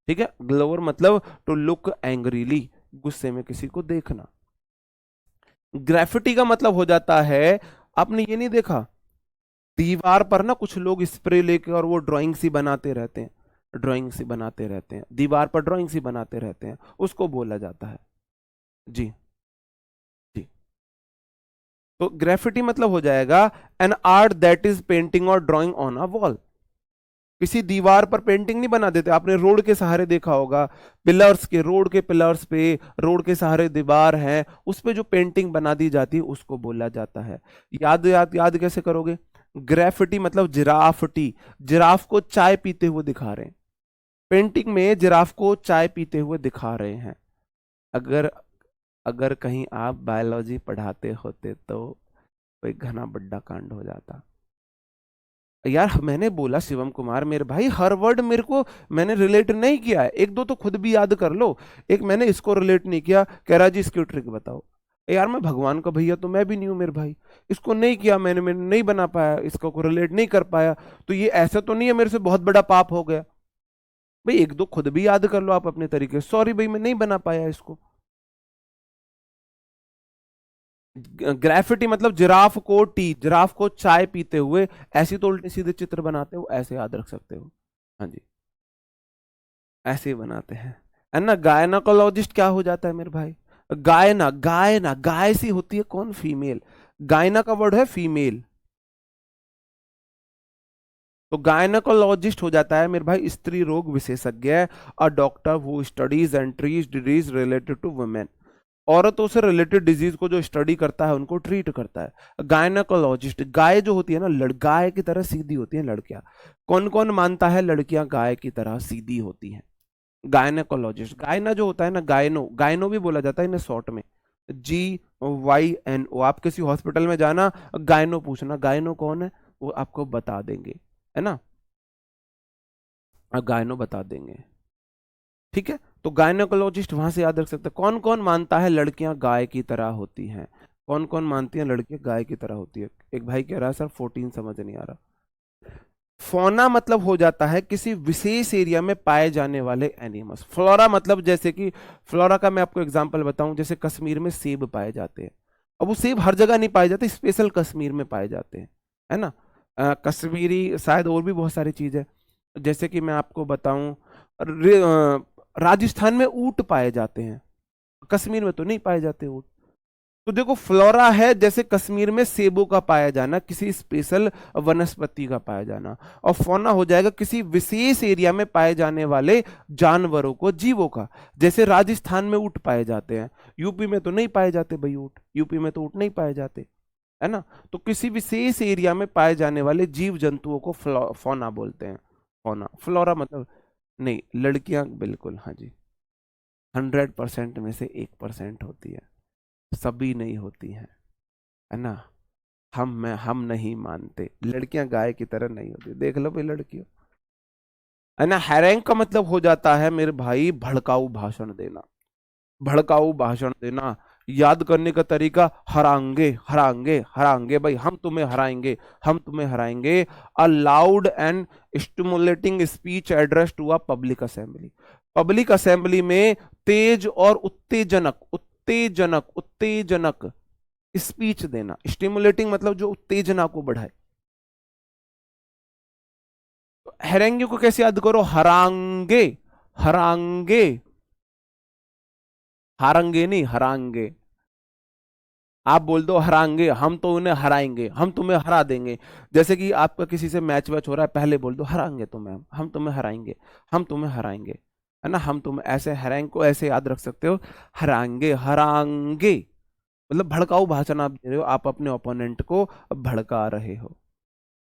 ठीक है, ग्लोवर मतलब टू लुक एंग्रीली, गुस्से में किसी को देखना। ग्रेफिटी का मतलब हो जाता है, आपने ये नहीं देखा, दीवार पर ना कुछ लोग स्प्रे लेके और वो ड्राइंग सी बनाते रहते हैं, ड्राइंग सी बनाते रहते हैं, दीवार पर ड्राइंग सी बनाते रहते हैं, उसको बोला जाता है। जी। जी, तो ग्रेफिटी मतलब हो जाएगा an art that is painting और ड्राइंग ऑन अ वॉल। किसी दीवार पर पेंटिंग नहीं बना देते, आपने रोड के सहारे देखा होगा, पिलर्स के, रोड के पिलर्स पे, रोड के सहारे दीवार है, उस पे जो पेंटिंग बना दी जाती है उसको बोला जाता है। याद याद याद कैसे करोगे? ग्रेफिटी मतलब जिराफटी, जिराफ को चाय पीते हुए दिखा रहे हैं, पेंटिंग में जिराफ को चाय पीते हुए दिखा रहे हैं। अगर अगर कहीं आप बायोलॉजी पढ़ाते होते तो कोई घना बड्डा कांड हो जाता। यार मैंने बोला शिवम कुमार मेरे भाई, हर वर्ड मेरे को मैंने रिलेट नहीं किया है, एक दो तो खुद भी याद कर लो। एक मैंने इसको रिलेट नहीं किया, कह रहा जी इसकी ट्रिक बताओ। यार मैं भगवान का भैया तो मैं भी नहीं हूं मेरे भाई, इसको नहीं किया मैंने नहीं बना पाया, इसको को रिलेट नहीं कर पाया, तो ये ऐसा तो नहीं है मेरे से बहुत बड़ा पाप हो गया। भाई एक दो खुद भी याद कर लो आप अपने तरीके, सॉरी भाई मैं नहीं बना पाया इसको। ग्रेफिटी मतलब जिराफ को टी, जिराफ को चाय पीते हुए, ऐसी तो उल्टे सीधे चित्र बनाते हो, ऐसे याद रख सकते हो। हाँ जी, ऐसे ही बनाते हैं, है ना। गायनाकोलॉजिस्ट क्या हो जाता है मेरे भाई? गायना, गायना, गाय सी होती है कौन? फीमेल। गायना का वर्ड है फीमेल, तो गायनाकोलॉजिस्ट हो जाता है मेरे भाई स्त्री रोग विशेषज्ञ, a doctor who studies and treat disease related to women. औरतों से रिलेटेड डिजीज को जो स्टडी करता है उनको ट्रीट करता है गायनाकोलॉजिस्ट। गाय जो होती है ना, गाय की तरह सीधी होती है लड़कियां। कौन कौन मानता है लड़कियां गाय की तरह सीधी होती हैं? गायनाकोलॉजिस्ट। गायना जो होता है ना, गायनो, गायनो भी बोला जाता है इन्हें शॉर्ट में, GYNO। आप किसी हॉस्पिटल में जाना, गायनो पूछना गायनो कौन है, वो आपको बता देंगे, है ना, गायनो बता देंगे। ठीक है, तो गायनोकोलॉजिस्ट वहां से याद रख सकते हैं। कौन कौन मानता है लड़कियां गाय की तरह होती हैं? कौन कौन मानती हैं लड़कियां गाय की तरह होती है? एक भाई कह रहा है सर 14 समझ नहीं आ रहा। फौना मतलब हो जाता है किसी विशेष एरिया में पाए जाने वाले एनिमल्स। फ्लोरा मतलब, जैसे कि फ्लोरा का मैं आपको एग्जांपल बताऊं, जैसे कश्मीर में सेब पाए जाते हैं। अब वो सेब हर जगह नहीं पाए जाते, स्पेशल कश्मीर में पाए जाते हैं, है ना। कश्मीरी, शायद और भी बहुत सारी चीज है। जैसे कि मैं आपको बताऊं, राजस्थान में ऊंट पाए जाते हैं, कश्मीर में तो नहीं पाए जाते ऊंट। तो देखो, फ्लोरा है जैसे कश्मीर में सेबों का पाया जाना, किसी स्पेशल वनस्पति का पाया जाना। और फौना हो जाएगा किसी विशेष एरिया में पाए जाने वाले जानवरों को, जीवों का। जैसे राजस्थान में ऊंट पाए जाते हैं, यूपी में तो नहीं पाए जाते भाई ऊंट, यूपी में तो ऊंट नहीं पाए जाते, है ना। तो किसी विशेष एरिया में पाए जाने वाले जीव जंतुओं को फौना बोलते हैं। फौना, फ्लोरा मतलब नहीं, लड़कियां बिल्कुल, हाँ जी, 100% में से 1% होती है, सभी नहीं होती हैं, है ना। हम नहीं मानते, लड़कियां गाय की तरह नहीं होती, देख लो भाई लड़कियों, है ना। हैरेंग का मतलब हो जाता है मेरे भाई भड़काऊ भाषण देना, भड़काऊ भाषण देना। याद करने का तरीका, हरांगे हरांगे हरांगे, भाई हम तुम्हें हराएंगे, हम तुम्हें हराएंगे। A loud and stimulating speech address to a public assembly. Public assembly में तेज और उत्तेजनक, उत्तेजनक, उत्तेजनक स्पीच देना। स्टिमुलेटिंग मतलब जो उत्तेजना को बढ़ाए। हैरेंगे को कैसे याद करो, हरांगे, हरांगे, हारंगे नहीं, हरांगे। आप बोल दो हराएंगे, हम तो उन्हें हराएंगे, हम तुम्हें हरा देंगे। जैसे कि आपका किसी से मैच वैच हो रहा है, पहले बोल दो हराएंगे तुम्हें, हम तुम्हें हराएंगे, हम तुम्हें हराएंगे, है ना। हम तुम ऐसे हराएंगे को ऐसे याद रख सकते हो, हराएंगे, हराएंगे। मतलब भड़काऊ भाषण आप दे रहे हो, आप अपने ओपोनेंट को भड़का रहे हो,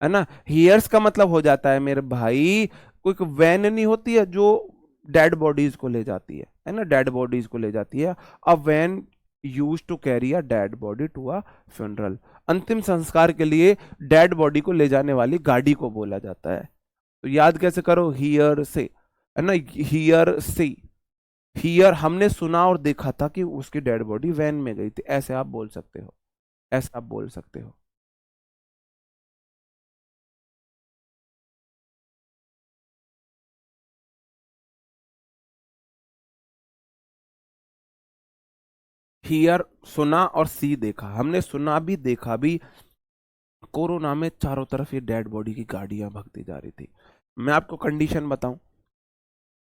है ना। हियर्स का मतलब हो जाता है मेरे भाई, कोई वैन नहीं होती है जो डेड बॉडीज को ले जाती है ना, डेड बॉडीज को ले जाती है। A van use to carry a dead body to a funeral. अंतिम संस्कार के लिए डेड बॉडी को ले जाने वाली गाड़ी को बोला जाता है। तो याद कैसे करो, हियर से, है ना, हियर से। हियर हमने सुना और देखा था कि उसकी डेड बॉडी वैन में गई थी, ऐसे आप बोल सकते हो, ऐसे आप बोल सकते हो। हियर सुना और सी देखा, हमने सुना भी देखा भी। कोरोना में चारों तरफ ये डेड बॉडी की गाड़ियां भगती जा रही थी। मैं आपको कंडीशन बताऊं,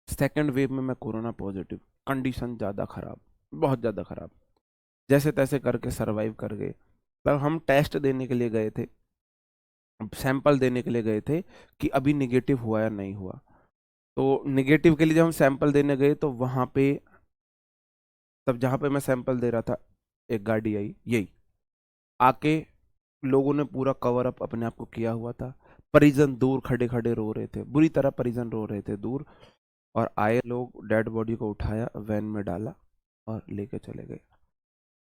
सेकेंड वेव में मैं कोरोना पॉजिटिव, कंडीशन ज्यादा खराब, बहुत ज्यादा खराब। जैसे तैसे करके सरवाइव कर गए। तब हम टेस्ट देने के लिए गए थे, सैंपल देने के लिए गए थे कि अभी निगेटिव हुआ या नहीं हुआ। तो निगेटिव के लिए जब हम सैंपल देने गए तो वहां पे, तब जहां पे मैं सैंपल दे रहा था, एक गाड़ी आई यही आके, लोगों ने पूरा कवर अप अपने आप को किया हुआ था। परिजन दूर खड़े खड़े रो रहे थे, बुरी तरह परिजन रो रहे थे दूर। और आए लोग, डेड बॉडी को उठाया, वैन में डाला और लेके चले गए।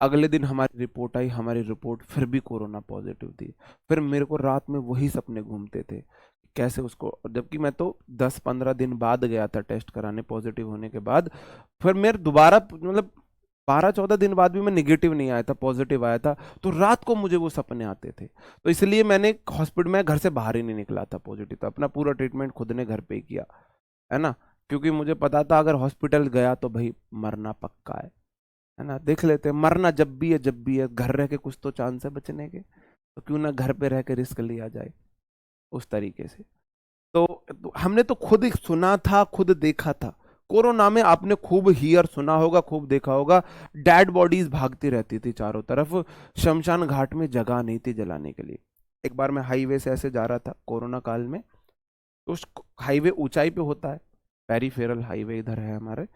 अगले दिन हमारी रिपोर्ट आई, हमारी रिपोर्ट फिर भी कोरोना पॉजिटिव थी। फिर मेरे को रात में वही सपने घूमते थे, कैसे उसको, जबकि मैं तो 10-15 दिन बाद गया था टेस्ट कराने पॉजिटिव होने के बाद। फिर मेरे दोबारा मतलब 12-14 दिन बाद भी मैं निगेटिव नहीं आया था, पॉजिटिव आया था। तो रात को मुझे वो सपने आते थे। तो इसलिए मैंने हॉस्पिटल में घर से बाहर ही नहीं निकला था पॉजिटिव, तो अपना पूरा ट्रीटमेंट खुद ने घर पे ही किया, है ना। क्योंकि मुझे पता था अगर हॉस्पिटल गया तो भाई मरना पक्का है ना। देख लेते हैं, मरना जब भी है, जब भी है, घर रह के कुछ तो चांस है बचने के, तो क्यों ना घर पे रह के रिस्क लिया जाए, उस तरीके से। तो हमने तो खुद ही सुना था, खुद देखा था, कोरोना में आपने खूब हियर सुना होगा, खूब देखा होगा, डेड बॉडीज भागती रहती थी चारों तरफ, शमशान घाट में जगह नहीं थी जलाने के लिए। एक बार मैं हाईवे से ऐसे जा रहा था कोरोना काल में, तो उस हाईवे ऊंचाई पे होता है, पेरीफेरल हाईवे इधर है हमारे,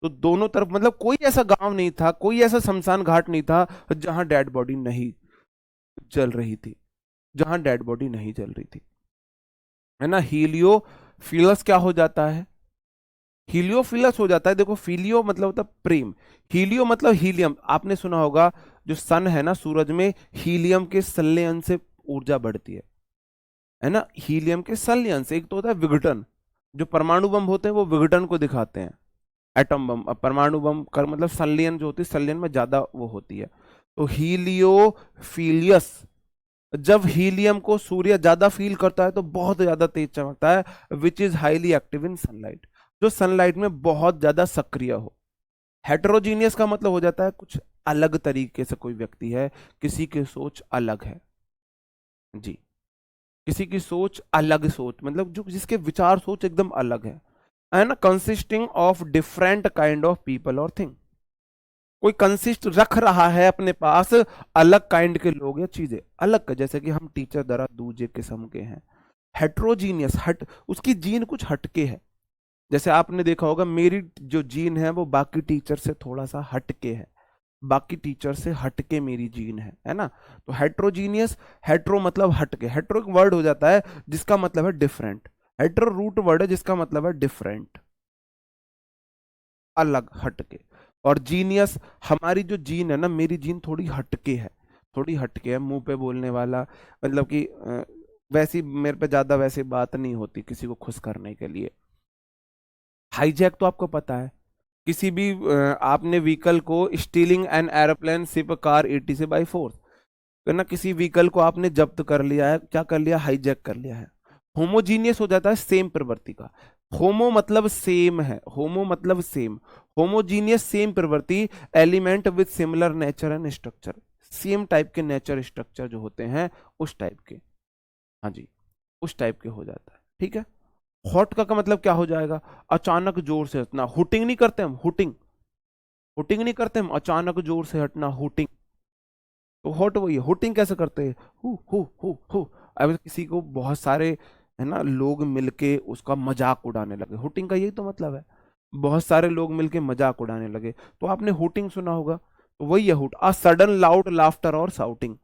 तो दोनों तरफ मतलब कोई ऐसा गांव नहीं था, कोई ऐसा शमशान घाट नहीं था जहां डेड बॉडी नहीं जल रही थी, जहां डेड बॉडी नहीं जल रही थी, है ना। हीलियोफिलस क्या हो जाता है, हीलियोफिलस हो जाता है। देखो फिलियो मतलब होता है प्रेम, हीलियो मतलब हीलियम, आपने सुना होगा जो सन है ना सूरज में, हीलियम के संलयन से ऊर्जा बढ़ती है ना। हीलियम के संलयन से, एक तो होता है विघटन, जो परमाणु बम होते हैं वो विघटन को दिखाते हैं, एटम बम, परमाणु बम कर मतलब संलयन जो होती है, संलयन में ज्यादा वो होती है। तो हीलियोफिलियस, जब हीलियम को सूर्य ज्यादा फील करता है तो बहुत ज्यादा तेज चमकता है, which is highly active in sunlight, जो सनलाइट में बहुत ज्यादा सक्रिय हो। हेटेरोजीनियस का मतलब हो जाता है कुछ अलग तरीके से कोई व्यक्ति है, किसी की सोच अलग जी, किसी की सोच अलग, सोच मतलब जो जिसके विचार सोच एकदम अलग है ना। Consisting of different kind of people और थिंग, कोई कंसिस्ट रख रहा है अपने पास अलग काइंड के लोग या चीजें अलग, जैसे कि हम टीचर दरा दूजे किस्म के हैं। हेट्रोजीनियस, हट, उसकी जीन कुछ हटके है, जैसे आपने देखा होगा मेरी जो जीन है वो बाकी टीचर से थोड़ा सा हटके है, बाकी टीचर से हटके मेरी जीन है ना। तो हेट्रोजीनियस, हेट्रो मतलब हटके, हेट्रो एक वर्ड हो जाता है जिसका मतलब है डिफरेंट, हेट्रो रूट वर्ड है जिसका मतलब है डिफरेंट, अलग, हटके। और जीनियस, हमारी जो जीन है ना, मेरी जीन थोड़ी हटके है, थोड़ी हटके है, मुंह पे बोलने वाला, मतलब कि वैसी मेरे पे ज्यादा वैसी बात नहीं होती किसी को खुश करने के लिए। हाईजैक तो आपको पता है, किसी भी आपने व्हीकल को, stealing an aeroplane ship car etc by force, तो ना किसी व्हीकल को आपने जब्त कर लिया है, क्या कर लिया, हाईजैक कर लिया है। होमोजीनियस हो जाता है सेम प्रवृत्ति का, होमो मतलब सेम है, होमो मतलब सेम, होमोजीनियस सेम प्रवृत्ति, element with similar nature and structure, same type के नेचर स्ट्रक्चर जो होते हैं उस टाइप के, हाँ जी, उस टाइप के हो जाता है, ठीक है। हॉट का मतलब क्या हो जाएगा, अचानक जोर से हटना, हुटिंग नहीं करते हम, हुटिंग, हुटिंग नहीं करते हम, अचानक जोर से हटना, हुटिंग। तो हॉट वही है, हुटिंग कैसे करते हैं, हु। अब किसी को बहुत सारे, है ना, लोग मिलके उसका मजाक उड़ाने लगे, हुटिंग का यही तो मतलब है, बहुत सारे लोग मिलके मजाक उड़ाने लगे, तो आपने हुटिंग सुना होगा, तो वही है हुट, अ सडन लाउड लाफ्टर और साउटिंग,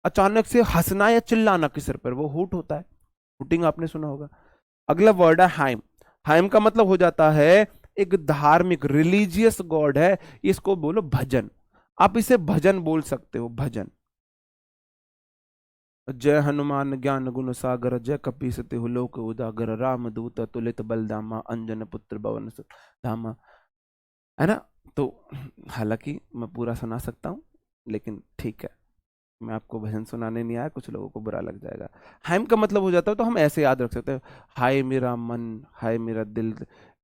अचानक से हंसना या चिल्लाना किसी सिर पर, वो हुट होता है, हुटिंग आपने सुना होगा। अगला वर्ड है हाइम, हाइम का मतलब हो जाता है एक धार्मिक, रिलीजियस गॉड है, इसको बोलो भजन, आप इसे भजन बोल सकते हो, भजन। जय हनुमान ज्ञान गुण सागर, जय कपीस तिहु लोक उजागर, राम दूत तुलित बलदामा, अंजन पुत्र भवन सुत धामा, है ना। तो हालांकि मैं पूरा सुना सकता हूँ, लेकिन ठीक है, मैं आपको भजन सुनाने नहीं आया, कुछ लोगों को बुरा लग जाएगा। हाइम का मतलब हो जाता है, तो हम ऐसे याद रख सकते हैं, हाय मेरा मन, हाय मेरा दिल,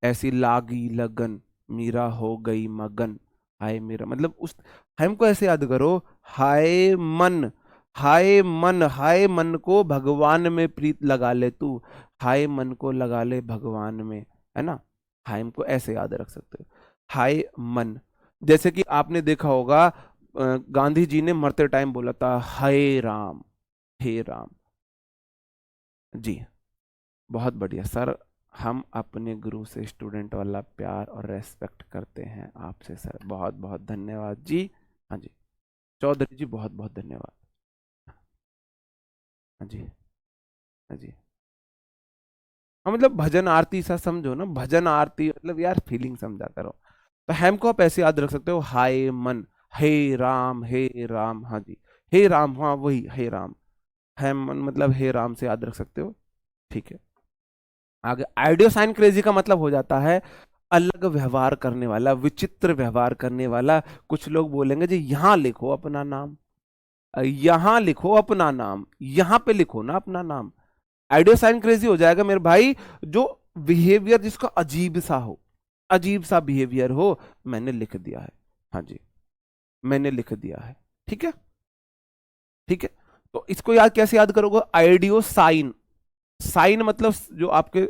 ऐसी लागी लगन, मीरा हो गई मगन, हाय मेरा, मतलब उस हाइम को ऐसे याद करो, हाय मन, हाय मन, हाय मन को भगवान में प्रीत लगा ले तू, हाय मन को लगा ले भगवान में, है ना। हाइम को ऐसे याद रख सकते हो, हाय मन। जैसे कि आपने देखा होगा गांधी जी ने मरते टाइम बोला था, हे राम, हे राम जी। बहुत बढ़िया सर, हम अपने गुरु से स्टूडेंट वाला प्यार और रेस्पेक्ट करते हैं आपसे सर, बहुत बहुत धन्यवाद जी। हाँ जी, चौधरी जी बहुत बहुत धन्यवाद। हाँ जी, हाँ जी। हाँ मतलब भजन आरती सा समझो ना, भजन आरती मतलब यार फीलिंग समझा करो। तो हैम को आप ऐसे याद रख सकते हो, हाय मन, हे राम, हे राम, हाँ जी, हे राम, हाँ वही हे राम, है मन मतलब हे राम से याद रख सकते हो, ठीक है। आगे आइडियो साइन क्रेजी का मतलब हो जाता है अलग व्यवहार करने वाला, विचित्र व्यवहार करने वाला। कुछ लोग बोलेंगे जी यहाँ लिखो अपना नाम, यहाँ लिखो अपना नाम, यहाँ पे लिखो ना अपना नाम, आइडियो साइन क्रेजी हो जाएगा मेरे भाई। जो बिहेवियर जिसका अजीब सा हो, अजीब सा बिहेवियर हो, मैंने लिख दिया है, हाँ जी, मैंने लिख दिया है, ठीक है, ठीक है। तो इसको याद कैसे याद करोगे, आइडियो साइन, साइन मतलब जो आपके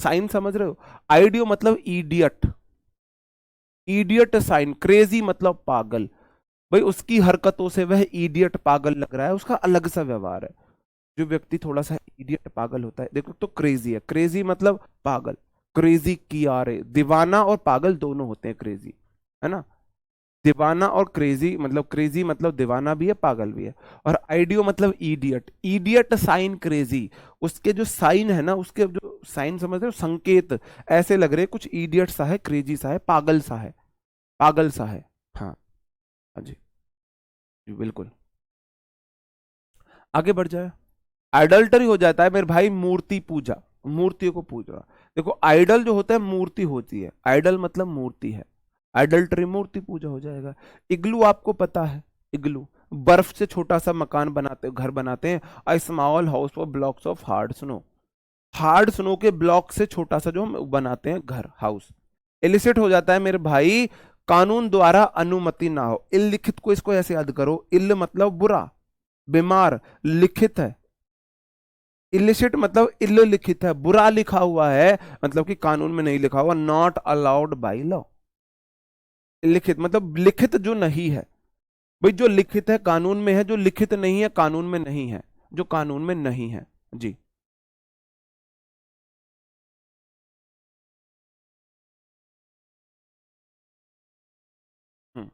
साइन समझ रहे हो? आइडियो मतलब इडियट, इडियट साइन, क्रेजी मतलब पागल। भाई उसकी हरकतों से वह इडियट पागल लग रहा है, उसका अलग सा व्यवहार है। जो व्यक्ति थोड़ा सा इडियट पागल होता है, देखो तो क्रेजी है, क्रेजी मतलब पागल, क्रेजी किया रे, दीवाना और पागल दोनों होते हैं क्रेजी, है ना? दीवाना और क्रेजी मतलब, क्रेजी मतलब दीवाना भी है पागल भी है। और आइडियो मतलब इडियट, इडियट साइन क्रेजी, उसके जो साइन है ना, उसके जो साइन समझ रहे हो, संकेत ऐसे लग रहे हैं कुछ इडियट सा है, क्रेजी सा है, पागल सा है, पागल सा है। हाँ। हाँ जी। जी बिल्कुल। आगे बढ़ जाए। आइडल्टरी हो जाता है मेरे भाई मूर्ति पूजा, मूर्तियों को पूज रहा। देखो आइडल जो होता है मूर्ति होती है, आइडल मतलब मूर्ति है, आइडल्टरी मूर्ति पूजा हो जाएगा। इग्लू आपको पता है, इग्लू बर्फ से छोटा सा मकान बनाते, घर बनाते हैं, a small house for blocks of hard snow, hard snow के ब्लॉक से छोटा सा जो हम बनाते हैं घर, हाउस। इलिसिट हो जाता है मेरे भाई, कानून द्वारा अनुमति ना हो, इल्लिखित को, इसको ऐसे याद करो, इल मतलब बुरा, बीमार, लिखित है, इलिसिट मतलब इल लिखित है, बुरा लिखा हुआ है, मतलब कि कानून में नहीं लिखा हुआ, नॉट अलाउड बाई लॉ। लिखित मतलब लिखित जो नहीं है, भाई जो लिखित है कानून में है, जो लिखित नहीं है कानून में नहीं है, जो कानून में नहीं है। जी। हम्म।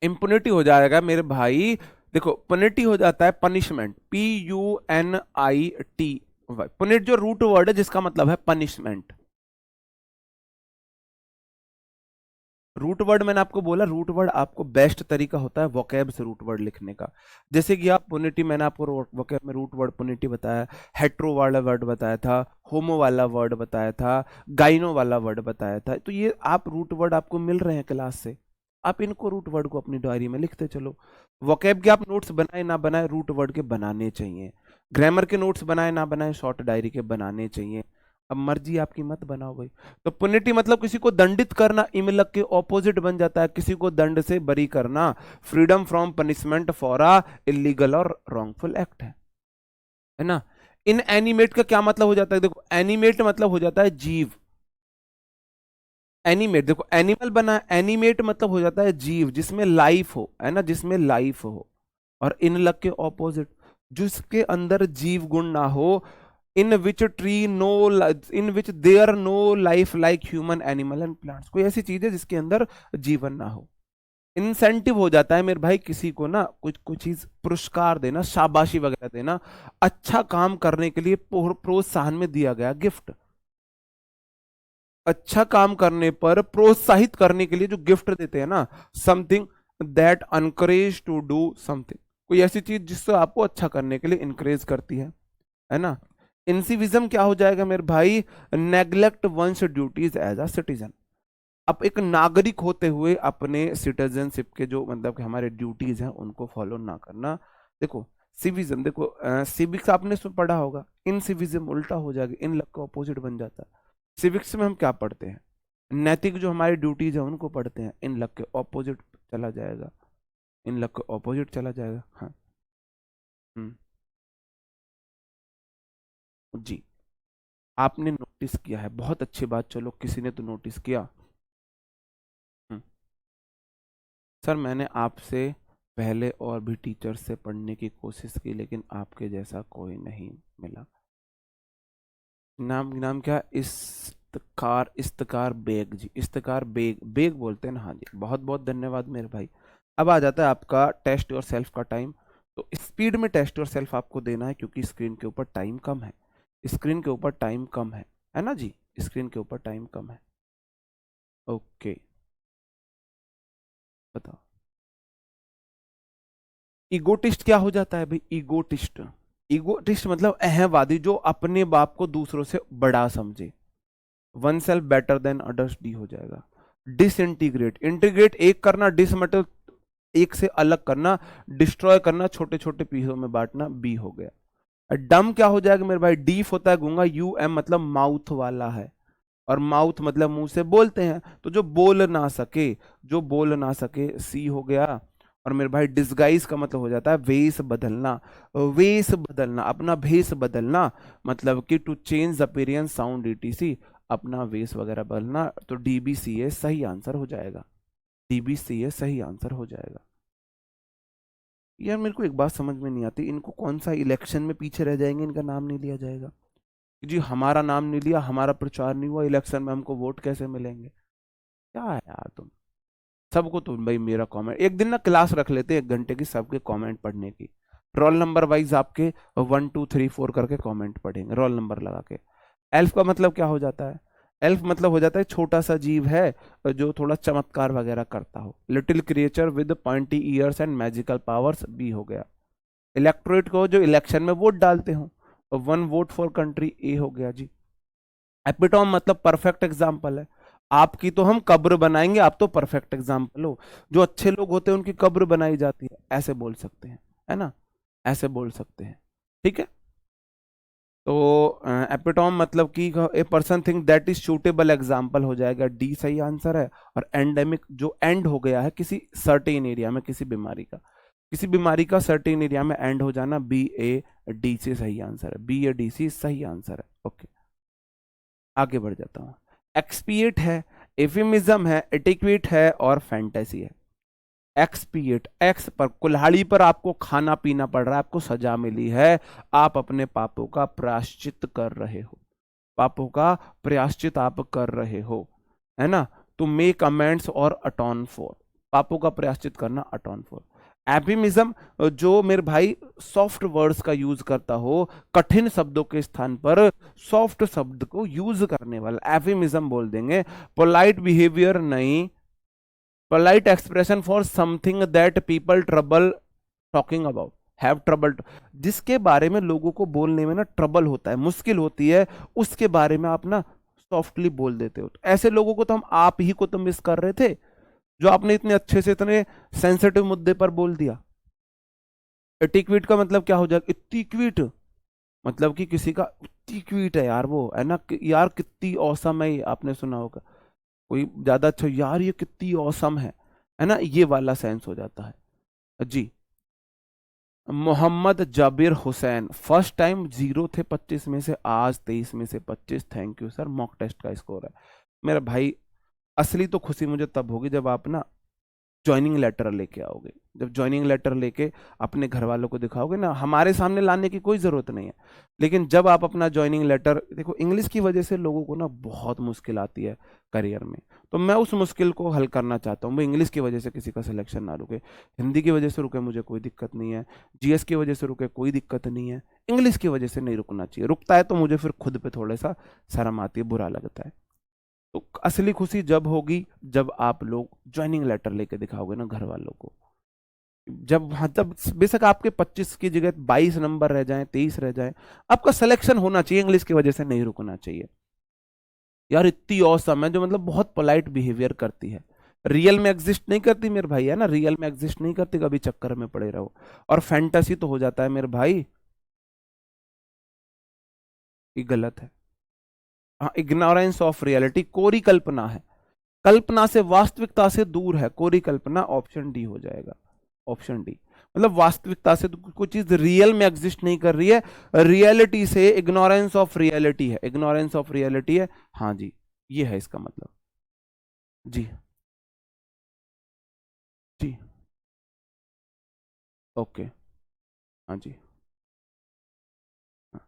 इम्पुनिटी हो जाएगा मेरे भाई, देखो पुनिटी हो जाता है पनिशमेंट, PUNIT, पुनिट जो रूट वर्ड है जिसका मतलब है पनिशमेंट। रूट वर्ड मैंने आपको बोला, रूट वर्ड आपको बेस्ट तरीका होता है वोकैब से रूट वर्ड लिखने का। जैसे कि आप पुनिटी, मैंने आपको वोकैब में रूट वर्ड पुनिटी बताया, हेट्रो वाला वर्ड बताया था, होमो वाला वर्ड बताया था, गाइनो वाला वर्ड बताया था, तो ये आप रूट वर्ड आपको मिल रहे हैं क्लास से, आप इनको रूट वर्ड को अपनी डायरी में लिखते चलो। वोकैब के आप नोट्स बनाए ना बनाए, रूट वर्ड के बनाने चाहिए। ग्रामर के नोट्स बनाए ना बनाए, शॉर्ट डायरी के बनाने चाहिए। अब मर्जी आपकी, मत बनाओ भाई। तो पुनिटी मतलब किसी को दंडित करना, इमलक के ऑपोजिट बन जाता है, किसी को दंड से बरी करना, freedom from punishment for a illegal और रॉन्गफुल एक्ट है ना? इन एनिमेट का क्या मतलब हो जाता है? देखो एनिमेट मतलब हो जाता है जीव, एनिमेट देखो एनिमल बना, एनिमेट मतलब हो जाता है जीव जिसमें लाइफ हो, है ना, जिसमें लाइफ हो। और इन लग के ऑपोजिट, जिसके अंदर जीव गुण ना हो, in which tree no, in which there no life like human animal and plants, कोई ऐसी चीज है जिसके अंदर जीवन ना हो। इंसेंटिव हो जाता है मेरे भाई किसी को ना कुछ कुछ चीज पुरस्कार देना, शाबाशी वगैरह देना, अच्छा काम करने के लिए प्रोत्साहन में दिया गया गिफ्ट, अच्छा काम करने पर प्रोत्साहित करने के लिए जो गिफ्ट देते हैं ना, something that encourage to do something, कोई ऐसी चीज जिससे आपको अच्छा करने के लिए इनकरेज करती है ना? इंसिविज्म क्या हो जाएगा मेरे भाई? Neglect one's duties as a citizen, अब एक नागरिक होते हुए अपने सिटीजनशिप के जो मतलब कि हमारे ड्यूटीज हैं उनको फॉलो ना करना। देखो सिविज्म, देखो सिविक्स आपने पढ़ा होगा, इन सिविज्म उल्टा हो जाएगा, इन लग का ऑपोजिट बन जाता है। सिविक्स में हम क्या पढ़ते हैं? नैतिक जो हमारी ड्यूटीज है उनको पढ़ते हैं, इन लग के ऑपोजिट चला जाएगा, इन लग के ऑपोजिट चला जाएगा। हाँ। हम्म। जी। आपने नोटिस किया है, बहुत अच्छी बात, चलो किसी ने तो नोटिस किया। हम्म। सर मैंने आपसे पहले और भी टीचर से पढ़ने की कोशिश की लेकिन आपके जैसा कोई नहीं मिला। नाम नाम क्या? इस्तकार, इस्तकार बेग जी, इस्तकार बेग, बेग बोलते हैं ना? हाँ जी, बहुत बहुत धन्यवाद मेरे भाई। अब आ जाता है आपका टेस्ट योर सेल्फ का टाइम। तो स्पीड में टेस्ट योर सेल्फ आपको देना है क्योंकि स्क्रीन के ऊपर टाइम कम है, स्क्रीन के ऊपर टाइम कम है ना जी? स्क्रीन के ऊपर टाइम कम है। ओके। बताओ। ईगोटिस्ट क्या हो जाता है भाई? ईगोटिस्ट, ईगोटिस्ट मतलब अहंवादी, जो अपने बाप को दूसरों से बड़ा समझे। One self better than others, D हो जाएगा। डिसइंटीग्रेट, इंटीग्रेट एक करना, डिस मतलब एक से अलग करना, डिस्ट्रॉय करना, छोटे छोटे पीसों में बांटना, बी हो गया। डम क्या हो जाएगा मेरे भाई? डीफ होता है गूंगा, यू एम मतलब माउथ वाला है, और माउथ मतलब मुंह से बोलते हैं, तो जो बोल ना सके, जो बोल ना सके, सी हो गया। और मेरे भाई डिस्गाइज का मतलब हो जाता है वेश बदलना। वेश बदलना, अपना भेष बदलना, मतलब कि to change appearance sound etc, अपना वेश वगैरह बदलना। तो डीबीसीए सही आंसर हो जाएगा, डीबीसीए सही आंसर हो जाएगा। यार मेरे को एक बात समझ में नहीं आती, इनको कौन सा इलेक्शन में पीछे रह जाएंगे, इनका नाम नहीं लिया जाएगा? जी हमारा नाम नहीं लिया, हमारा प्रचार नहीं हुआ, इलेक्शन में हमको वोट कैसे मिलेंगे? क्या है यार तुम सबको, तो भाई मेरा कमेंट एक दिन ना क्लास रख लेते हैं 1 घंटे की, सबके कमेंट पढ़ने की, रोल नंबर वाइज आपके 1 2 3 4 करके कमेंट पढ़ेंगे रोल नंबर लगा के। एल्फ का मतलब क्या हो जाता है? एल्फ मतलब हो जाता है छोटा सा जीव है जो थोड़ा चमत्कार वगैरह करता हो, little creature with pointy ears and magical powers, बी हो गया। इलेक्टोरेट को जो इलेक्शन में वोट डालते हो, 1 वोट फॉर कंट्री, ए हो गया जी। एपिटॉम मतलब परफेक्ट एग्जाम्पल है, आपकी तो हम कब्र बनाएंगे, आप तो परफेक्ट एग्जाम्पल हो, जो अच्छे लोग होते हैं उनकी कब्र बनाई जाती है, ऐसे बोल सकते हैं, है ना, ऐसे बोल सकते हैं, ठीक है। तो एपिटॉम मतलब कि a person thing that is suitable example हो जाएगा, डी सही आंसर है। और एंडेमिक जो एंड हो गया है किसी सर्टेन एरिया में, किसी बीमारी का, किसी बीमारी का सर्टेन एरिया में एंड हो जाना, बी ए डी से सही आंसर है, बी ए डी सी सही आंसर है। ओके आगे बढ़ जाता हूँ। एक्सपिएट है, एफिमिज्म है, एटिक्वेट है और फैंटेसी है। एक्सपिएट, एक्स पर कुल्हाड़ी पर आपको खाना पीना पड़ रहा है, आपको सजा मिली है, आप अपने पापों का प्रायश्चित कर रहे हो, पापों का प्रायश्चित आप कर रहे हो, है ना। टू मेक अमेंड्स और अटॉन फॉर, पापों का प्रायश्चित करना, अटॉन फॉर। एफिमिज्म जो मेरे भाई सॉफ्ट वर्ड्स का यूज करता हो, कठिन शब्दों के स्थान पर सॉफ्ट शब्द को यूज करने वाला, एफिमिज्म बोल देंगे। पोलाइट बिहेवियर नहीं, polite expression for something that people trouble talking about, have trouble, जिसके बारे में लोगों को बोलने में ना ट्रबल होता है, मुश्किल होती है, उसके बारे में आप ना सॉफ्टली बोल देते हो। तो ऐसे लोगों को तो हम आप ही को तो मिस कर रहे थे, जो आपने इतने अच्छे से इतने सेंसिटिव मुद्दे पर बोल दिया। एटिक्विट का मतलब क्या हो जाएगा? इत्तिक्विट, मतलब कि किसी का इत्तिक्विट है यार, वो है ना यार कितनी औसम है, आपने सुना होगा कोई ज्यादा अच्छा, यार ये कितनी औसम है ना, ये वाला सेंस हो जाता है जी। मोहम्मद जाबिर हुसैन, फर्स्ट टाइम 0 थे 25 में से, आज 23 में से 25, thank you sir, mock test का स्कोर है मेरा भाई। असली तो खुशी मुझे तब होगी जब आप ना ज्वाइनिंग लेटर लेके आओगे, जब ज्वाइनिंग लेटर लेके अपने घर वालों को दिखाओगे ना, हमारे सामने लाने की कोई ज़रूरत नहीं है, लेकिन जब आप अपना ज्वाइनिंग लेटर देखो, इंग्लिश की वजह से लोगों को ना बहुत मुश्किल आती है करियर में, तो मैं उस मुश्किल को हल करना चाहता हूँ। मैं इंग्लिश की वजह से किसी का सिलेक्शन ना रुके, हिंदी की वजह से रुके मुझे कोई दिक्कत नहीं है, जीएस की वजह से रुके कोई दिक्कत नहीं है, इंग्लिश की वजह से नहीं रुकना चाहिए, रुकता है तो मुझे फिर खुद पे थोड़ा सा शर्म आती है, बुरा लगता है। तो असली खुशी जब होगी जब आप लोग ज्वाइनिंग लेटर लेके दिखाओगे ना घर वालों को, जब हाँ तब बेशक आपके 25 की जगह 22 नंबर रह जाएं, 23 रह जाएं, आपका सिलेक्शन होना चाहिए, इंग्लिश की वजह से नहीं रुकना चाहिए। यार इतनी औसम है जो मतलब बहुत पोलाइट बिहेवियर करती है, रियल में एग्जिस्ट नहीं करती मेरे भाई, है ना, रियल में एग्जिस्ट नहीं करती, कभी चक्कर में पड़े रहो। और फैंटेसी तो हो जाता है मेरे भाई, ये गलत है। हाँ, इग्नोरेंस ऑफ रियलिटी, कोरी कल्पना है, कल्पना से, वास्तविकता से दूर है, कोरी कल्पना, ऑप्शन डी हो जाएगा, ऑप्शन डी। मतलब वास्तविकता से कोई चीज रियल में एग्जिस्ट नहीं कर रही है, रियलिटी से, इग्नोरेंस ऑफ रियलिटी है, इग्नोरेंस ऑफ रियलिटी है, हाँ जी, ये है इसका मतलब जी। जी ओके, हाँ जी, हाँ।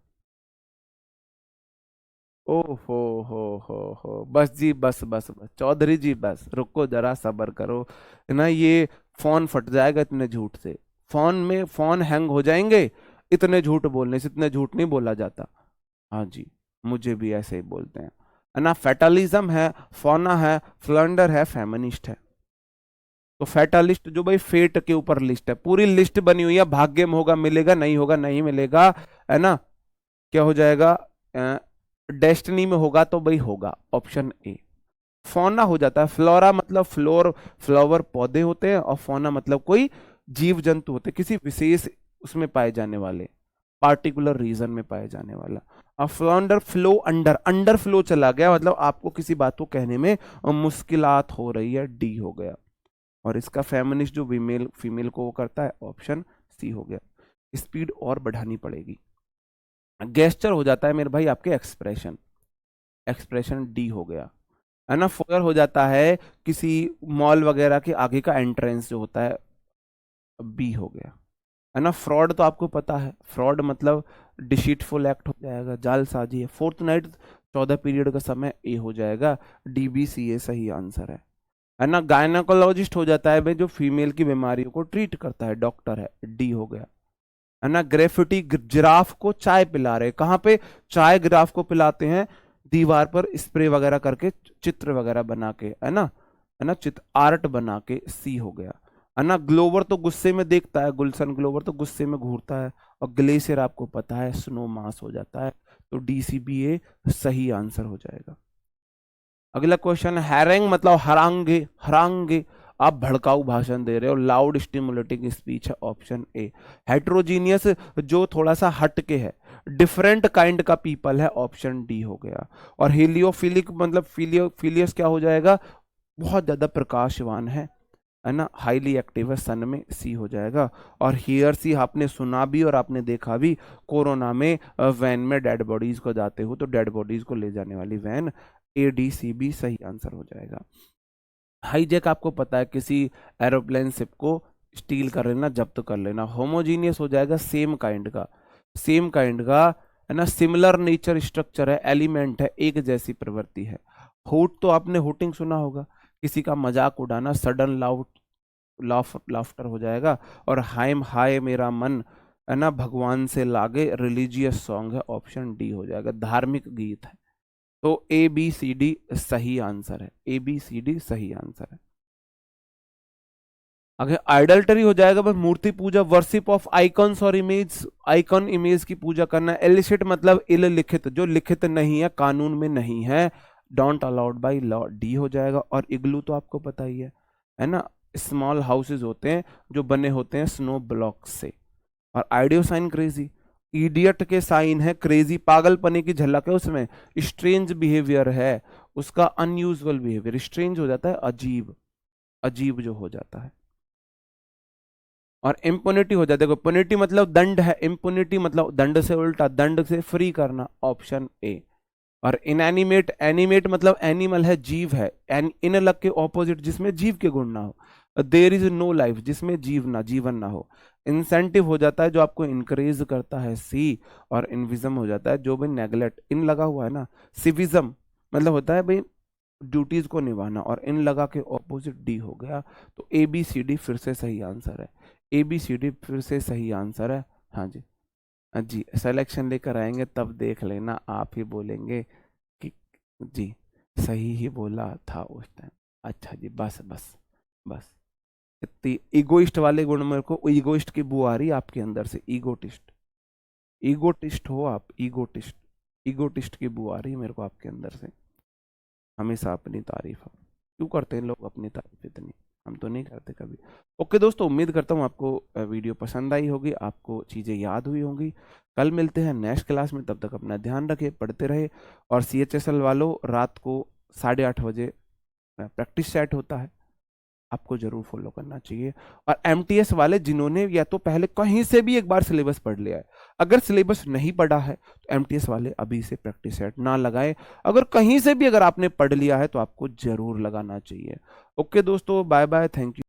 ओहो हो, बस जी, बस बस बस चौधरी जी, बस रुको जरा, सब्र करो ना, ये फोन फट जाएगा इतने झूठ से, फोन में फोन हैंग हो जाएंगे इतने झूठ बोलने से, इतने झूठ नहीं बोला जाता। हाँ जी, मुझे भी ऐसे ही बोलते हैं, है ना। फैटलिज्म है, फौना है, फ्लंडर है, फेमिनिस्ट है। तो फैटलिस्ट जो भाई फेट के ऊपर लिस्ट है, पूरी लिस्ट बनी हुई है, भाग्य में होगा मिलेगा, नहीं होगा नहीं मिलेगा, है ना, क्या हो जाएगा, डेस्टिनी में होगा तो भाई होगा, ऑप्शन ए। फौना हो जाता है, फ्लोरा मतलब फ्लोर, फ्लावर पौधे होते हैं, और फौना मतलब कोई जीव जंतु होते हैं, किसी विशेष उसमें पाए जाने वाले, पार्टिकुलर रीजन में पाए जाने वाला। अब फ्लॉन्डर, फ्लो अंडर, अंडर फ्लो चला गया, मतलब आपको किसी बात को कहने में मुश्किलात हो रही है, डी हो गया। और इसका फेमिनिस्ट जो फीमेल को वो करता है, ऑप्शन सी हो गया। स्पीड और बढ़ानी पड़ेगी। गेस्चर हो जाता है मेरे भाई आपके एक्सप्रेशन, एक्सप्रेशन डी हो गया, है ना। फोयर हो जाता है किसी मॉल वगैरह के आगे का एंट्रेंस जो होता है, बी हो गया, है ना। फ्रॉड तो आपको पता है, फ्रॉड मतलब डिसीटफुल एक्ट हो जाएगा, जालसाजी है। फोर्थ नाइट 14 पीरियड का समय, ए हो जाएगा, डीबीसीए सही आंसर है ना। गायनाकोलॉजिस्ट हो जाता है भाई जो फीमेल की बीमारियों को ट्रीट करता है, डॉक्टर है, डी हो गया, है ना। ग्रेफिटी, जिराफ को चाय पिला रहे, कहाँ पे चाय जिराफ को पिलाते हैं, दीवार पर स्प्रे वगैरह करके, चित्र वगैरह बना के, है ना, चित्र आर्ट बना के, सी हो गया, है ना। ग्लोवर तो गुस्से में देखता है, गुलशन ग्लोवर तो गुस्से में घूरता है, और ग्लेशियर आपको पता है स्नो मास हो जाता है, तो डीसीबीए सही आंसर हो जाएगा। अगला क्वेश्चन, हैरेंग मतलब हरांगे, हरांगे, आप भड़काऊ भाषण दे रहे हो, लाउड स्टिमुलेटिंग स्पीच है, ऑप्शन ए। हेट्रोजीनियस जो थोड़ा सा हट के है, डिफरेंट काइंड का पीपल है, ऑप्शन डी हो गया। और हीलियोफिलिक मतलब फिलियस क्या हो जाएगा, बहुत ज्यादा प्रकाशवान है ना, हाईली एक्टिव है, सन में, सी हो जाएगा। और हियर सी आपने सुना भी और आपने देखा भी, कोरोना में वैन में डेड बॉडीज को जाते हो, तो डेड बॉडीज को ले जाने वाली van, A D C B सही आंसर हो जाएगा। हाईजैक आपको पता है, किसी एरोप्लेन शिप को स्टील कर लेना, जब्त कर लेना। होमोजीनियस हो जाएगा सेम काइंड का, सेम काइंड का, है ना। सिमिलर नेचर स्ट्रक्चर है, एलिमेंट है, एक जैसी प्रवृत्ति है। हुट तो आपने हुटिंग सुना होगा, किसी का मजाक उड़ाना, सडन लाफ्टर हो जाएगा। और हाइम हाय मेरा मन, है ना, भगवान से लागे, रिलीजियस सॉन्ग है, ऑप्शन डी हो जाएगा, धार्मिक गीत है। तो ए बी सी डी सही आंसर है, ए बी सी डी सही आंसर है। अगर आइडल्टरी हो जाएगा बस मूर्ति पूजा, वर्शिप ऑफ आइकॉन्स और इमेज, आइकॉन इमेज की पूजा करना। एलिसिट मतलब इल लिखित, जो लिखित नहीं है, कानून में नहीं है, don't allowed by law, D हो जाएगा। और इग्लू तो आपको पता ही है ना, स्मॉल हाउसेज होते हैं जो बने होते हैं स्नो ब्लॉक से। और आइडियो साइन क्रेजी, इडियट के साइन है, क्रेजी पागलपने की झलक है उसमें, स्ट्रेंज बिहेवियर है उसका, अनयूजुअल बिहेवियर, स्ट्रेंज हो जाता है अजीब, अजीब जो हो जाता है। और इम्पुनिटी हो जाता है, इम्पुनिटी मतलब दंड है, इम्पुनिटी मतलब दंड से उल्टा, दंड से फ्री करना, ऑप्शन ए। और इनएनिमेट, एनिमेट मतलब एनिमल है, जीव है, इन अलग के ऑपोजिट जिसमें जीव के गुण ना हो। देयर इज नो लाइफ जिसमें जीवन ना हो। इंसेंटिव हो जाता है जो आपको इंकरेज करता है, सी। और इनविजम हो जाता है जो भी नेग्लेक्ट, इन लगा हुआ है ना, सिविज्म मतलब होता है भाई ड्यूटीज को निभाना, और इन लगा के ऑपोजिट, डी हो गया। तो ए बी सी डी फिर से सही आंसर है, ए बी सी डी फिर से सही आंसर है। हाँ जी, हाँ जी, सिलेक्शन लेकर आएंगे तब देख लेना, आप ही बोलेंगे कि जी सही ही बोला था उस टाइम। अच्छा जी, बस बस बस, इतनी ईगोइस्ट वाले गुण मेरे को, ईगोइस्ट की बू आ रही है आपके अंदर से, ईगोटिस्ट, ईगोटिस्ट हो आप, ईगोटिस्ट, ईगोटिस्ट की बू आ रही है मेरे को आपके अंदर से। हमेशा अपनी तारीफ, क्यों करते हैं लोग अपनी तारीफ इतनी, हम तो नहीं करते कभी। ओके दोस्तों, उम्मीद करता हूँ आपको वीडियो पसंद आई होगी, आपको चीज़ें याद हुई होंगी। कल मिलते हैं नेक्स्ट क्लास में, तब तक अपना ध्यान रखें, पढ़ते रहे। और CHSL वालों, रात को 8:30 बजे प्रैक्टिस सेट होता है, आपको जरूर फॉलो करना चाहिए। और MTS वाले जिन्होंने या तो पहले कहीं से भी एक बार सिलेबस पढ़ लिया है, अगर सिलेबस नहीं पढ़ा है तो MTS वाले अभी से प्रैक्टिस सेट ना लगाएं। अगर कहीं से भी अगर आपने पढ़ लिया है तो आपको जरूर लगाना चाहिए। ओके दोस्तों, बाय बाय, थैंक यू।